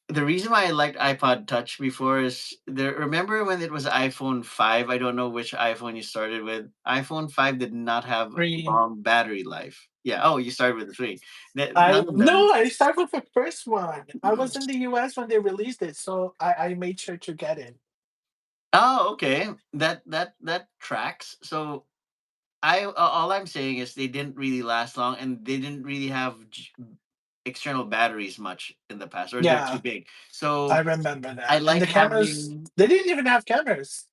[SPEAKER 1] the reason why I liked iPod Touch before is there. Remember when it was iPhone 5? I don't know which iPhone you started with. iPhone 5 did not have
[SPEAKER 2] Three.
[SPEAKER 1] long battery life. Yeah. Oh, you started with the three.
[SPEAKER 2] I
[SPEAKER 1] None of them.
[SPEAKER 2] no, I started with the first one. I was in the US when they released it, so I made sure to get it.
[SPEAKER 1] Oh, okay. That tracks. So all I'm saying is they didn't really last long, and they didn't really have external batteries much in the past, or they're too
[SPEAKER 2] Yeah,
[SPEAKER 1] big.
[SPEAKER 2] I
[SPEAKER 1] So
[SPEAKER 2] remember
[SPEAKER 1] I
[SPEAKER 2] that. And
[SPEAKER 1] like
[SPEAKER 2] the cameras,
[SPEAKER 1] having
[SPEAKER 2] they didn't even have cameras.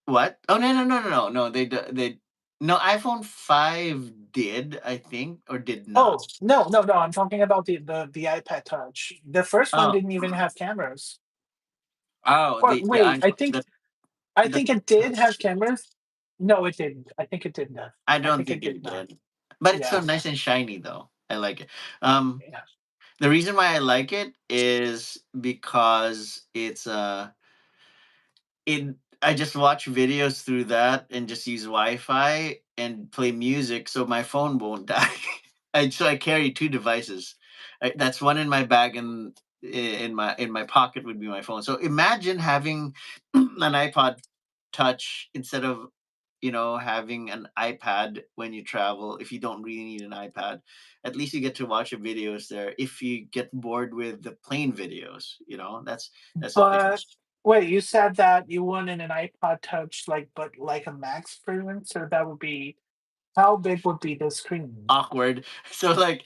[SPEAKER 1] what? Oh no. They no iPhone 5 did, I think, or did not.
[SPEAKER 2] Oh, no, I'm talking about the iPad Touch. The first one
[SPEAKER 1] Oh,
[SPEAKER 2] didn't even have cameras.
[SPEAKER 1] oh,
[SPEAKER 2] Or
[SPEAKER 1] the
[SPEAKER 2] wait,
[SPEAKER 1] iPhone
[SPEAKER 2] I
[SPEAKER 1] the
[SPEAKER 2] think it did have
[SPEAKER 1] touch.
[SPEAKER 2] cameras. No, it didn't. I think it did not.
[SPEAKER 1] I
[SPEAKER 2] I
[SPEAKER 1] don't
[SPEAKER 2] think it
[SPEAKER 1] think
[SPEAKER 2] did
[SPEAKER 1] it
[SPEAKER 2] not.
[SPEAKER 1] did, but it's so
[SPEAKER 2] Yeah,
[SPEAKER 1] nice and shiny though. I like it. Um,
[SPEAKER 2] yeah.
[SPEAKER 1] the reason why I like it is because it I just watch videos through that and just use Wi-Fi and play music so my phone won't die. I carry two devices. That's one in my bag and in my pocket would be my phone. So imagine having an iPod touch instead of having an iPad when you travel if you don't really need an iPad. At least you get to watch the videos there if you get bored with the plain videos, that's the
[SPEAKER 2] But
[SPEAKER 1] difference.
[SPEAKER 2] Wait, you said that you wanted an iPod Touch, like, but like a Max version, so that would be how big would be the screen?
[SPEAKER 1] Awkward. So like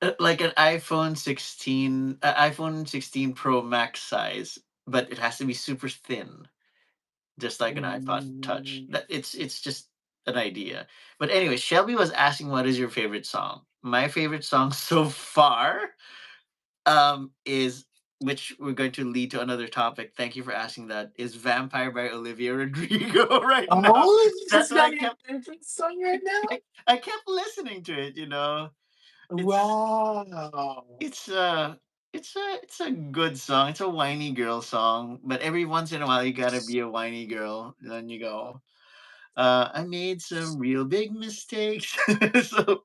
[SPEAKER 1] an iPhone 16 Pro Max size, but it has to be super thin, just like an iPod Touch.
[SPEAKER 2] Mm.
[SPEAKER 1] That it's just an idea. But anyway, Shelby was asking what is your favorite song. My favorite song so far is, which we're going to lead to another topic. Thank you for asking that. Is Vampire by Olivia Rodrigo right now.
[SPEAKER 2] Oh, this
[SPEAKER 1] That's
[SPEAKER 2] is
[SPEAKER 1] what I
[SPEAKER 2] gonna be
[SPEAKER 1] kept
[SPEAKER 2] your favorite song right now?
[SPEAKER 1] I kept listening to it, you know. It's
[SPEAKER 2] Wow.
[SPEAKER 1] it's a it's a good song. It's a whiny girl song, but every once in a while you gotta be a whiny girl. And then you go, I made some real big mistakes. So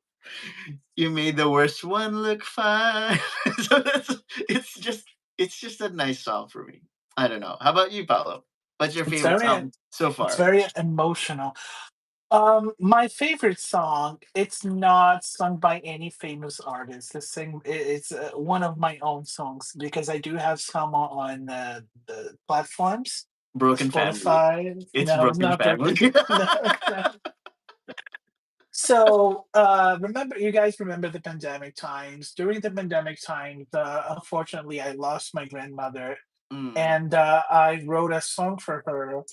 [SPEAKER 1] you made the worst one look fine. So it's just a nice song for me. I don't know. How about you, Paolo? What's your
[SPEAKER 2] It's
[SPEAKER 1] favorite
[SPEAKER 2] very
[SPEAKER 1] song so
[SPEAKER 2] it's
[SPEAKER 1] far?
[SPEAKER 2] very emotional. My favorite song, it's not sung by any famous artist. It's one of my own songs because I do have some on the platforms, the
[SPEAKER 1] Broken Family.
[SPEAKER 2] Spotify.
[SPEAKER 1] It's
[SPEAKER 2] No, it's
[SPEAKER 1] Broken
[SPEAKER 2] not
[SPEAKER 1] Family.
[SPEAKER 2] broken. No, no. So, remember, you guys remember the pandemic times. During the pandemic times, unfortunately, I lost my grandmother,
[SPEAKER 1] Mm.
[SPEAKER 2] and I wrote a song for her.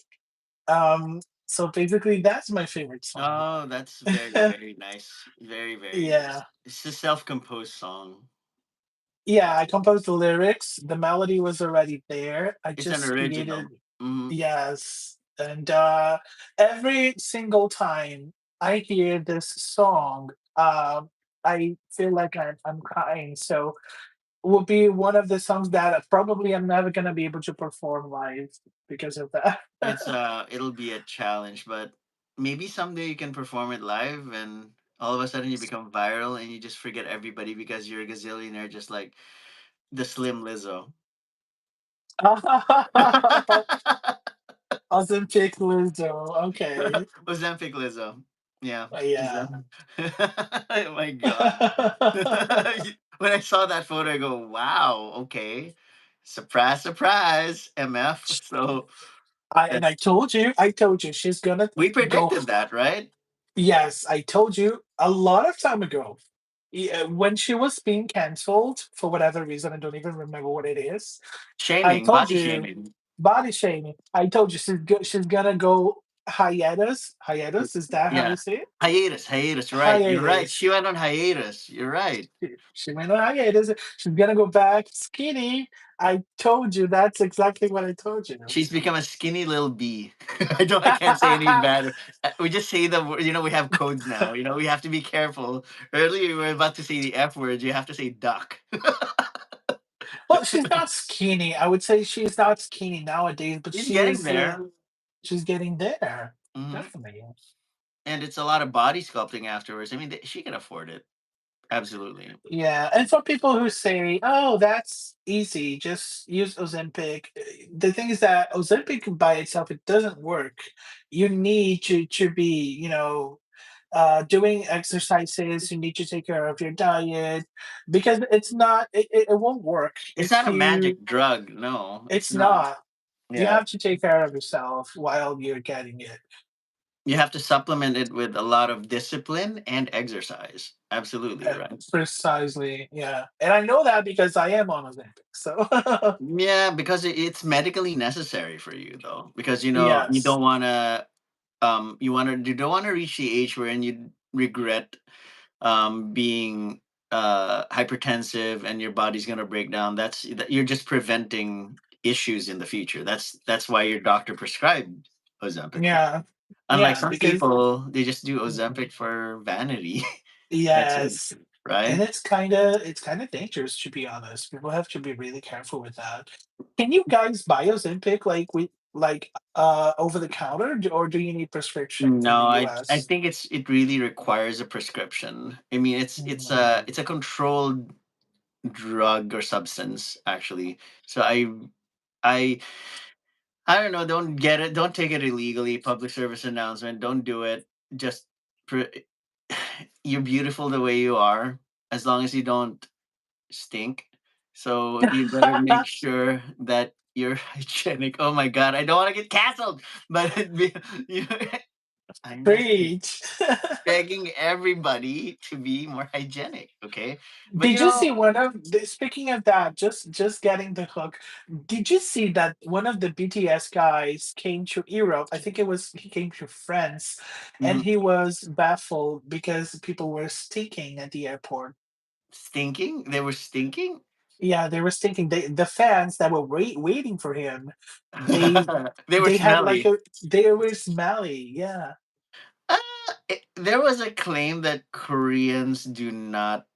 [SPEAKER 2] So basically, that's my favorite song.
[SPEAKER 1] Oh, that's very, very nice. Very, very nice.
[SPEAKER 2] Yeah.
[SPEAKER 1] It's a self-composed song.
[SPEAKER 2] Yeah, I composed the lyrics, the melody was already there, I
[SPEAKER 1] It's an
[SPEAKER 2] just created.
[SPEAKER 1] original. Mhm.
[SPEAKER 2] Yes, and, every single time I hear this song, I feel like I'm crying, so will be one of the songs that probably I'm never gonna be able to perform live because of that.
[SPEAKER 1] It'll be a challenge, but maybe someday you can perform it live and all of a sudden you become viral and you just forget everybody because you're a gazillionaire just like the Slim Lizzo.
[SPEAKER 2] Ozempic Lizzo, okay.
[SPEAKER 1] Ozempic Lizzo. Yeah.
[SPEAKER 2] Yeah.
[SPEAKER 1] Ozempic. Oh my god. When I saw that photo, I go, wow, okay. Surprise, surprise, MF. So
[SPEAKER 2] I
[SPEAKER 1] that's
[SPEAKER 2] told you she's gonna
[SPEAKER 1] we
[SPEAKER 2] go.
[SPEAKER 1] predicted that, right?
[SPEAKER 2] Yes, I told you a lot of time ago. Yeah, when she was being canceled for whatever reason, I don't even remember what it is. I
[SPEAKER 1] Shaming,
[SPEAKER 2] told
[SPEAKER 1] body
[SPEAKER 2] you,
[SPEAKER 1] shaming.
[SPEAKER 2] body shaming. I told you she's gonna go hiatus. Hiatus, is that how
[SPEAKER 1] Yeah.
[SPEAKER 2] you say it?
[SPEAKER 1] Hiatus, right. You're right.
[SPEAKER 2] Hiatus.
[SPEAKER 1] She went on hiatus. You're right.
[SPEAKER 2] She went on hiatus. She's gonna go back skinny. I told you. That's exactly what I told you.
[SPEAKER 1] She's become a skinny little bee. I can't say any better. We just say the word, we have codes now. We have to be careful. Earlier we were about to say the F word. You have to say duck.
[SPEAKER 2] Well, she's not skinny. I would say she's not skinny nowadays, but
[SPEAKER 1] She's getting there.
[SPEAKER 2] she's getting there.
[SPEAKER 1] Hmm.
[SPEAKER 2] Definitely.
[SPEAKER 1] And it's a lot of body sculpting afterwards. I mean, she can afford it. Absolutely.
[SPEAKER 2] Yeah, and for people who say, "Oh, that's easy, just use Ozempic," the thing is that Ozempic by itself, it doesn't work. You need to be, doing exercises. You need to take care of your diet because it's not. It won't work
[SPEAKER 1] It's
[SPEAKER 2] if
[SPEAKER 1] not a
[SPEAKER 2] you.
[SPEAKER 1] magic drug. No, it's
[SPEAKER 2] It's
[SPEAKER 1] not.
[SPEAKER 2] not. You
[SPEAKER 1] Yeah.
[SPEAKER 2] have to take care of yourself while you're getting it.
[SPEAKER 1] You have to supplement it with a lot of discipline and exercise. Absolutely, right.
[SPEAKER 2] Precisely, yeah, and I know that because I am on Ozempic, so
[SPEAKER 1] Yeah, because it's medically necessary for you though. Because you
[SPEAKER 2] yes.
[SPEAKER 1] don't wanna you don't wanna reach the age wherein you regret being hypertensive and your body's gonna break down. You're just preventing issues in the future. That's why your doctor prescribed Ozempic for.
[SPEAKER 2] Yeah.
[SPEAKER 1] Unlike
[SPEAKER 2] Yeah,
[SPEAKER 1] some
[SPEAKER 2] because
[SPEAKER 1] people, they just do
[SPEAKER 2] Mhm.
[SPEAKER 1] Ozempic for vanity. That's it,
[SPEAKER 2] Yes, and
[SPEAKER 1] right?
[SPEAKER 2] it's kinda dangerous, to be honest. People have to be really careful with that. Can you guys buy Ozempic, over the counter, or do you need prescriptions in the
[SPEAKER 1] No, I
[SPEAKER 2] US?
[SPEAKER 1] think it really requires a prescription. I mean,
[SPEAKER 2] Mm.
[SPEAKER 1] it's a controlled drug or substance actually. So I I don't know. Don't get it. Don't take it illegally. Public service announcement. Don't do it. Just pre- you're beautiful the way you are, as long as you don't stink. So you better make sure that you're hygienic. Oh my god, I don't want to get canceled, but you, I'm just
[SPEAKER 2] Preach.
[SPEAKER 1] begging everybody to be more hygienic, okay? But
[SPEAKER 2] Did you see speaking of that, just getting the hook, did you see that one of the BTS guys came to Europe? I think it was he came to France, and
[SPEAKER 1] mhm,
[SPEAKER 2] he was baffled because people were stinking at the airport.
[SPEAKER 1] stinking. They were stinking.
[SPEAKER 2] Yeah, they were stinking. The fans that were waiting for him, they
[SPEAKER 1] They were
[SPEAKER 2] they had like
[SPEAKER 1] smelly.
[SPEAKER 2] a they were smelly. Yeah.
[SPEAKER 1] Uh, there was a claim that Koreans do not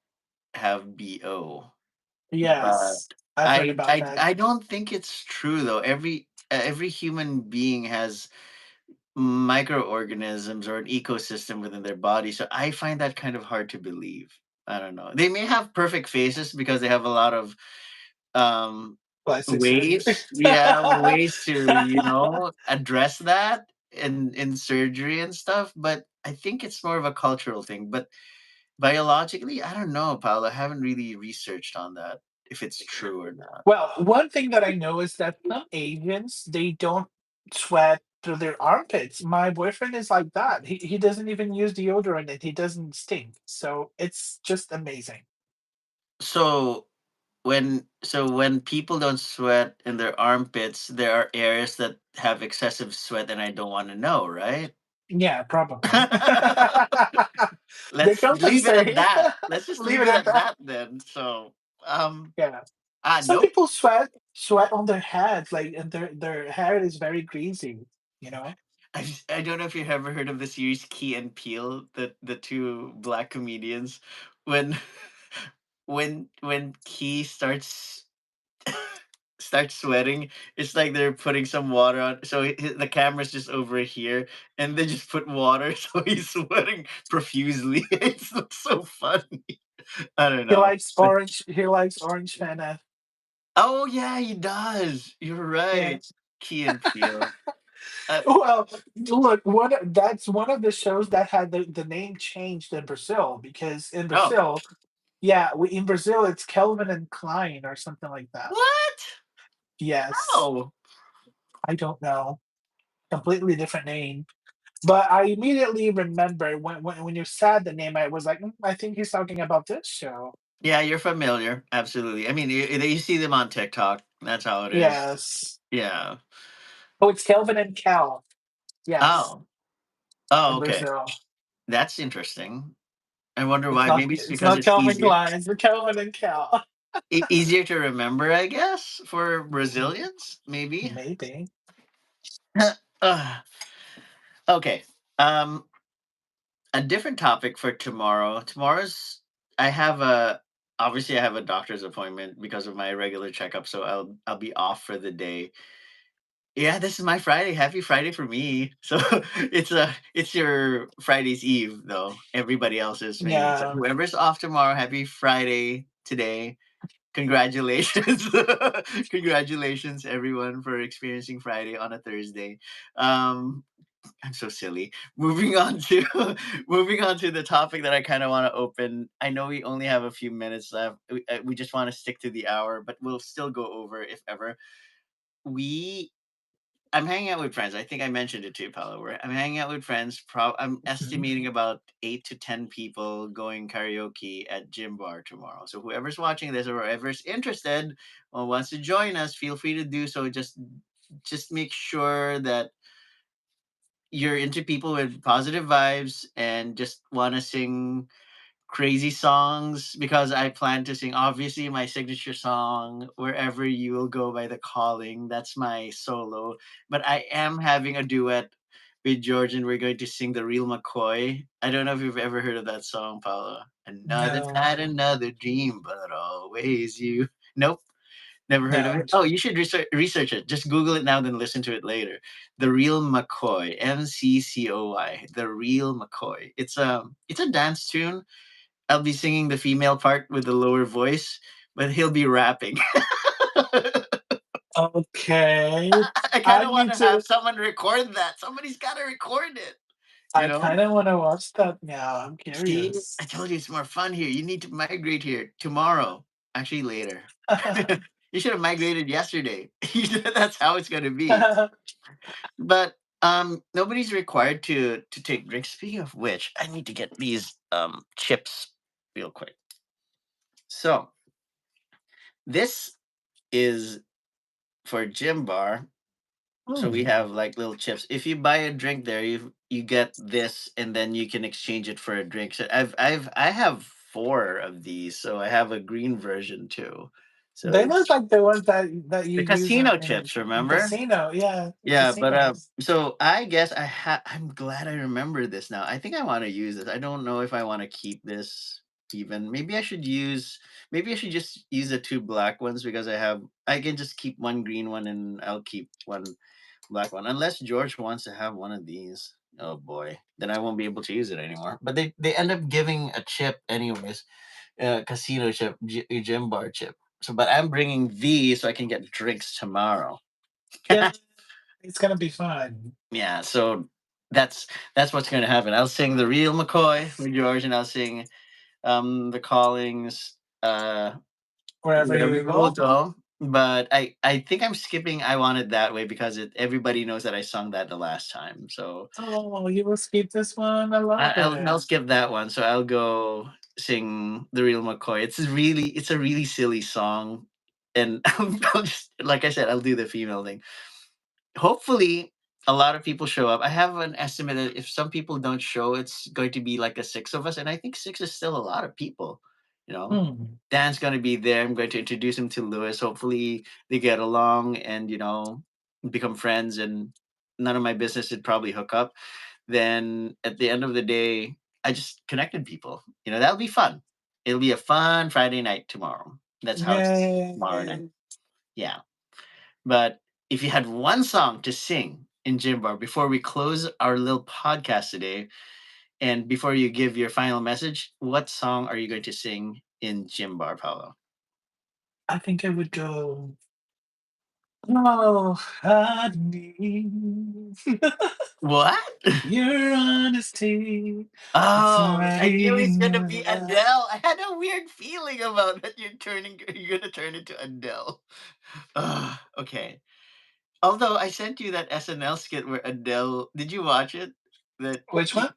[SPEAKER 1] have BO, but
[SPEAKER 2] Yes. I've heard about that.
[SPEAKER 1] I don't think it's true though. Every human being has microorganisms or an ecosystem within their body. So I find that kind of hard to believe. I don't know. They may have perfect faces because they have a lot of um
[SPEAKER 2] Plastic surgery.
[SPEAKER 1] ways, yeah, ways to, address that in surgery and stuff, but I think it's more of a cultural thing. But biologically, I don't know, Paolo. I haven't really researched on that if it's true or not.
[SPEAKER 2] Well, one thing that I know is that some Asians, they don't sweat through their armpits. My boyfriend is like that. He doesn't even use deodorant and he doesn't stink. So it's just amazing.
[SPEAKER 1] So when people don't sweat in their armpits, there are areas that have excessive sweat, and I don't want to know, right?
[SPEAKER 2] Yeah, probably. They
[SPEAKER 1] Let's leave it at
[SPEAKER 2] compensate.
[SPEAKER 1] that. Let's just
[SPEAKER 2] Leave
[SPEAKER 1] leave
[SPEAKER 2] it
[SPEAKER 1] it
[SPEAKER 2] at
[SPEAKER 1] at
[SPEAKER 2] that.
[SPEAKER 1] that then. So, um,
[SPEAKER 2] Yeah. Some
[SPEAKER 1] nope.
[SPEAKER 2] people sweat on their heads, like and their hair is very greasy, you know?
[SPEAKER 1] I don't know if you've ever heard of the series Key and Peele, the two black comedians. When when Key starts sweating, it's like they're putting some water on. So the camera's just over here, and they just put water, so he's sweating profusely. It's so funny. I don't know. But
[SPEAKER 2] He likes orange fanta.
[SPEAKER 1] oh yeah, he does. You're
[SPEAKER 2] Yeah.
[SPEAKER 1] right. Key and Peele. Uh,
[SPEAKER 2] Well, look, that's one of the shows that had the name changed in Brazil because in
[SPEAKER 1] oh,
[SPEAKER 2] Brazil, yeah, in Brazil it's Kelvin and Klein or something like that.
[SPEAKER 1] what?
[SPEAKER 2] Yes,
[SPEAKER 1] Oh,
[SPEAKER 2] I don't know, completely different name. But I immediately remember when you said the name, I was like, "Mm, I think he's talking about this show."
[SPEAKER 1] yeah, you're familiar. Absolutely. I mean, you see them on TikTok. That's how it is.
[SPEAKER 2] Yes.
[SPEAKER 1] Yeah.
[SPEAKER 2] Oh, it's Kelvin and Cal. Yes,
[SPEAKER 1] Oh. Oh,
[SPEAKER 2] in
[SPEAKER 1] okay.
[SPEAKER 2] Brazil.
[SPEAKER 1] That's interesting. I wonder why. Maybe it's
[SPEAKER 2] It's
[SPEAKER 1] because
[SPEAKER 2] not
[SPEAKER 1] it's
[SPEAKER 2] Calvin
[SPEAKER 1] easier.
[SPEAKER 2] Klein, it's Kelvin and Cal.
[SPEAKER 1] Easier to remember, I guess, for
[SPEAKER 2] Mm,
[SPEAKER 1] Brazilians, maybe.
[SPEAKER 2] maybe.
[SPEAKER 1] Ugh. Okay. Um, a different topic for tomorrow. I have a doctor's appointment because of my regular checkup, so I'll be off for the day. Yeah, this is my Friday. Happy Friday for me. So it's your Friday's Eve though. Everybody else is maybe. So
[SPEAKER 2] Yeah.
[SPEAKER 1] whoever's off tomorrow, happy Friday today. Congratulations. Congratulations everyone for experiencing Friday on a Thursday. Um I'm so silly. Moving on to moving on to the topic that I kind of want to open. I know we only have a few minutes left. We just want to stick to the hour, but we'll still go over if ever. We I'm hanging out with friends. I think I mentioned it to you, Paolo. I'm hanging out with friends. I'm
[SPEAKER 2] Mhm.
[SPEAKER 1] estimating about 8 to 10 people going karaoke at Gym Bar tomorrow. So whoever's watching this or whoever's interested or wants to join us, feel free to do so. Just make sure that you're into people with positive vibes and just want to sing crazy songs because I plan to sing obviously my signature song Wherever You Will Go by The Calling. That's my solo, but I am having a duet with George and we're going to sing The Real McCoy. I don't know if you've ever heard of that song, Paula. Another
[SPEAKER 2] No,
[SPEAKER 1] night, another dream, but always you. Nope. Never heard of
[SPEAKER 2] no.
[SPEAKER 1] it? Oh, you should research it. Just Google it now, then listen to it later. The Real McCoy, MCCOY. The Real McCoy. It's a dance tune. I'll be singing the female part with the lower voice, but he'll be rapping.
[SPEAKER 2] Okay.
[SPEAKER 1] I kind
[SPEAKER 2] I
[SPEAKER 1] of want
[SPEAKER 2] need
[SPEAKER 1] to have
[SPEAKER 2] to
[SPEAKER 1] someone record that. Somebody's got to record it. You
[SPEAKER 2] I
[SPEAKER 1] know?
[SPEAKER 2] kinda wanna watch that now, I'm
[SPEAKER 1] See, I
[SPEAKER 2] curious.
[SPEAKER 1] told you it's more fun here. You need to migrate here tomorrow. Actually, later. You should have migrated yesterday. That's how it's gonna be. But nobody's required to take drinks. Speaking of which, I need to get these chips real quick. So this is for gym bar. So we
[SPEAKER 2] Hmm.
[SPEAKER 1] have like little chips. If you buy a drink there, you get this, and then you can exchange it for a drink. So I have four of these. So I have a green version too. So
[SPEAKER 2] They look
[SPEAKER 1] it's
[SPEAKER 2] like the ones that you
[SPEAKER 1] the
[SPEAKER 2] use
[SPEAKER 1] casino chips.
[SPEAKER 2] in
[SPEAKER 1] Remember?
[SPEAKER 2] casino. Yeah, in
[SPEAKER 1] Yeah, but
[SPEAKER 2] casinos.
[SPEAKER 1] so I guess I'm glad I remember this now. I think I want to use this. I don't know if I want to keep this even. Maybe I should just use the two black ones because I can just keep one green one and I'll keep one black one. Unless George wants to have one of these. Oh boy. Then I won't be able to use it anymore. But they end up giving a chip anyways. Casino chip, gym bar chip. So but I'm bringing these so I can get drinks tomorrow.
[SPEAKER 2] Yeah, it's gonna be fun
[SPEAKER 1] Yeah, so that's what's going to happen. I'll sing the real McCoy with George, and I'll sing the Callings
[SPEAKER 2] wherever
[SPEAKER 1] wherever
[SPEAKER 2] you
[SPEAKER 1] you will
[SPEAKER 2] go.
[SPEAKER 1] go. But I think I'm skipping I Want It That Way because everybody knows that I sung that the last time. So
[SPEAKER 2] Oh, you will skip this one. I love
[SPEAKER 1] I'll
[SPEAKER 2] it.
[SPEAKER 1] skip that one. So I'll go sing the real McCoy. It's a really silly song, and I'll just like I said, I'll do the female thing. Hopefully a lot of people show up. I have an estimate that if some people don't show, it's going to be like a six of us, and I think six is still a lot of people. You know,
[SPEAKER 2] Hmm.
[SPEAKER 1] Dan's going to be there. I'm going to introduce him to Lewis. Hopefully they get along and become friends. And none of my business would probably hook up. Then at the end of the day, I just connected people. That'll be fun. It'll be a fun Friday night tomorrow. That's how it's tomorrow night.
[SPEAKER 2] Yay.
[SPEAKER 1] Yeah. But if you had one song to sing in Gym Bar before we close our little podcast today, and before you give your final message, what song are you going to sing in Gym Bar, Paolo?
[SPEAKER 2] I think I would go. Oh, I need
[SPEAKER 1] What?
[SPEAKER 2] your honesty. It's
[SPEAKER 1] Oh, I knew
[SPEAKER 2] already
[SPEAKER 1] it's gonna be
[SPEAKER 2] enough.
[SPEAKER 1] Adele. I had a weird feeling about that. You're gonna turn into Adele. Okay. Although I sent you that SNL skit where Adele, did you watch it? That
[SPEAKER 2] Which one?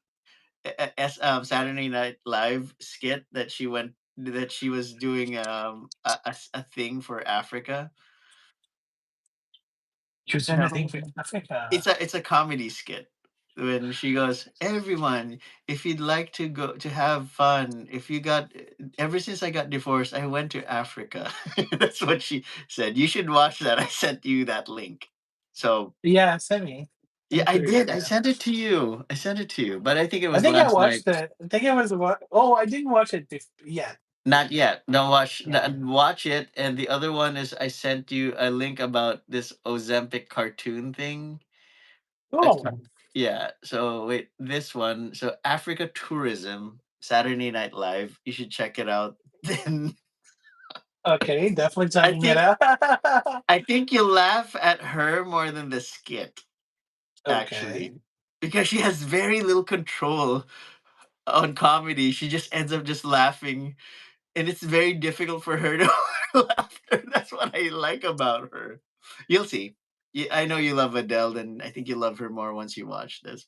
[SPEAKER 1] Saturday Night Live skit that she was doing a thing for Africa.
[SPEAKER 2] Choosing a thing
[SPEAKER 1] No.
[SPEAKER 2] for Africa.
[SPEAKER 1] It's a comedy skit when she goes, "Everyone, if you'd like to go to have fun, if you got ever since I got divorced, I went to Africa." That's what she said. You should watch that. I sent you that link. So
[SPEAKER 2] Yeah, send me.
[SPEAKER 1] yeah,
[SPEAKER 2] I'm
[SPEAKER 1] I
[SPEAKER 2] curious
[SPEAKER 1] did. I
[SPEAKER 2] now.
[SPEAKER 1] sent it to you. I sent it to you, but I think it
[SPEAKER 2] I
[SPEAKER 1] was
[SPEAKER 2] think I
[SPEAKER 1] last night.
[SPEAKER 2] watched it. I think it was what? Oh, I didn't watch it yet.
[SPEAKER 1] Not yet. Don't
[SPEAKER 2] Yeah.
[SPEAKER 1] watch it. And the other one is I sent you a link about this Ozempic cartoon thing. A car-
[SPEAKER 2] Oh,
[SPEAKER 1] Yeah. So wait, this one. So Africa Tourism, Saturday Night Live. You should check it out. Then
[SPEAKER 2] okay. Definitely
[SPEAKER 1] I
[SPEAKER 2] checking it
[SPEAKER 1] think
[SPEAKER 2] out.
[SPEAKER 1] I think you laugh at her more than the skit,
[SPEAKER 2] okay.
[SPEAKER 1] actually. Because she has very little control on comedy. She just ends up just laughing, and it's very difficult for her to laughter. That's what I like about her. You'll see. I know you love Adele, and I think you love her more once you watch this.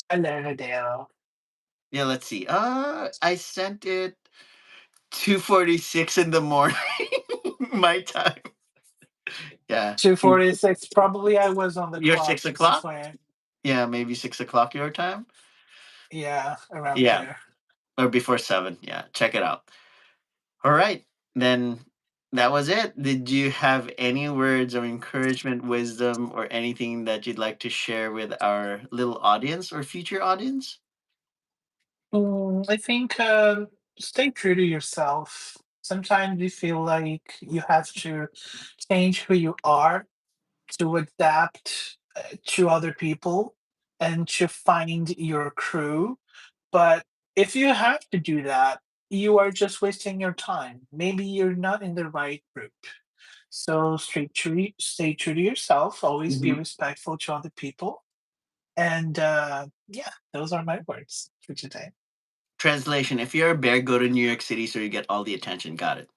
[SPEAKER 2] I love Adele.
[SPEAKER 1] Yeah, let's see. I sent it 2:46 in the morning, my time. Yeah,
[SPEAKER 2] 2:46. Probably I was on the
[SPEAKER 1] you're
[SPEAKER 2] clock.
[SPEAKER 1] 6 o'clock.
[SPEAKER 2] Somewhere.
[SPEAKER 1] Yeah, maybe 6 o'clock your time.
[SPEAKER 2] Yeah, around
[SPEAKER 1] Yeah,
[SPEAKER 2] there.
[SPEAKER 1] or before 7. Yeah, check it out. All right, then that was it. Did you have any words of encouragement, wisdom, or anything that you'd like to share with our little audience or future audience?
[SPEAKER 2] I think stay true to yourself. Sometimes you feel like you have to change who you are to adapt to other people and to find your crew. But if you have to do that, you are just wasting your time. Maybe you're not in the right group. So stay true to yourself. Always be
[SPEAKER 1] Mhm.
[SPEAKER 2] respectful to other people. And yeah, those are my words for today.
[SPEAKER 1] Translation: if you're a bear, go to New York City so you get all the attention. Got it.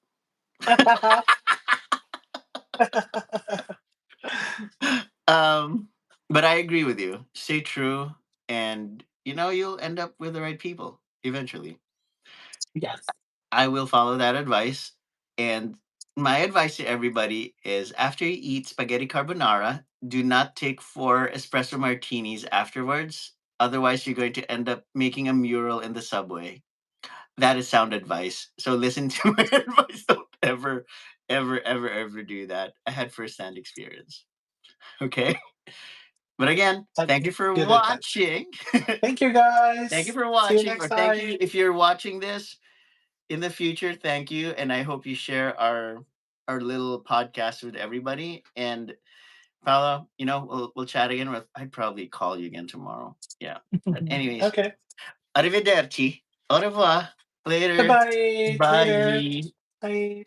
[SPEAKER 1] um, but I agree with you. Stay true, and you'll end up with the right people eventually.
[SPEAKER 2] Yes.
[SPEAKER 1] I will follow that advice. And my advice to everybody is after you eat spaghetti carbonara, do not take 4 espresso martinis afterwards. Otherwise, you're going to end up making a mural in the subway. That is sound advice. So listen to my advice. Don't ever, ever, ever, ever do that. I had firsthand experience. Okay. But again, thank you for
[SPEAKER 2] Good advice.
[SPEAKER 1] watching.
[SPEAKER 2] Thank you,
[SPEAKER 1] Thank you
[SPEAKER 2] guys.
[SPEAKER 1] for
[SPEAKER 2] See you
[SPEAKER 1] watching,
[SPEAKER 2] next
[SPEAKER 1] or thank you
[SPEAKER 2] time.
[SPEAKER 1] if you're watching this in the future. Thank you, and I hope you share our little podcast with everybody. And Paolo, we'll chat again. I'd probably call you again tomorrow. Yeah. But anyways,
[SPEAKER 2] Okay.
[SPEAKER 1] arrivederci. Au revoir. Later.
[SPEAKER 2] Goodbye. Later.
[SPEAKER 1] Bye.
[SPEAKER 2] Bye.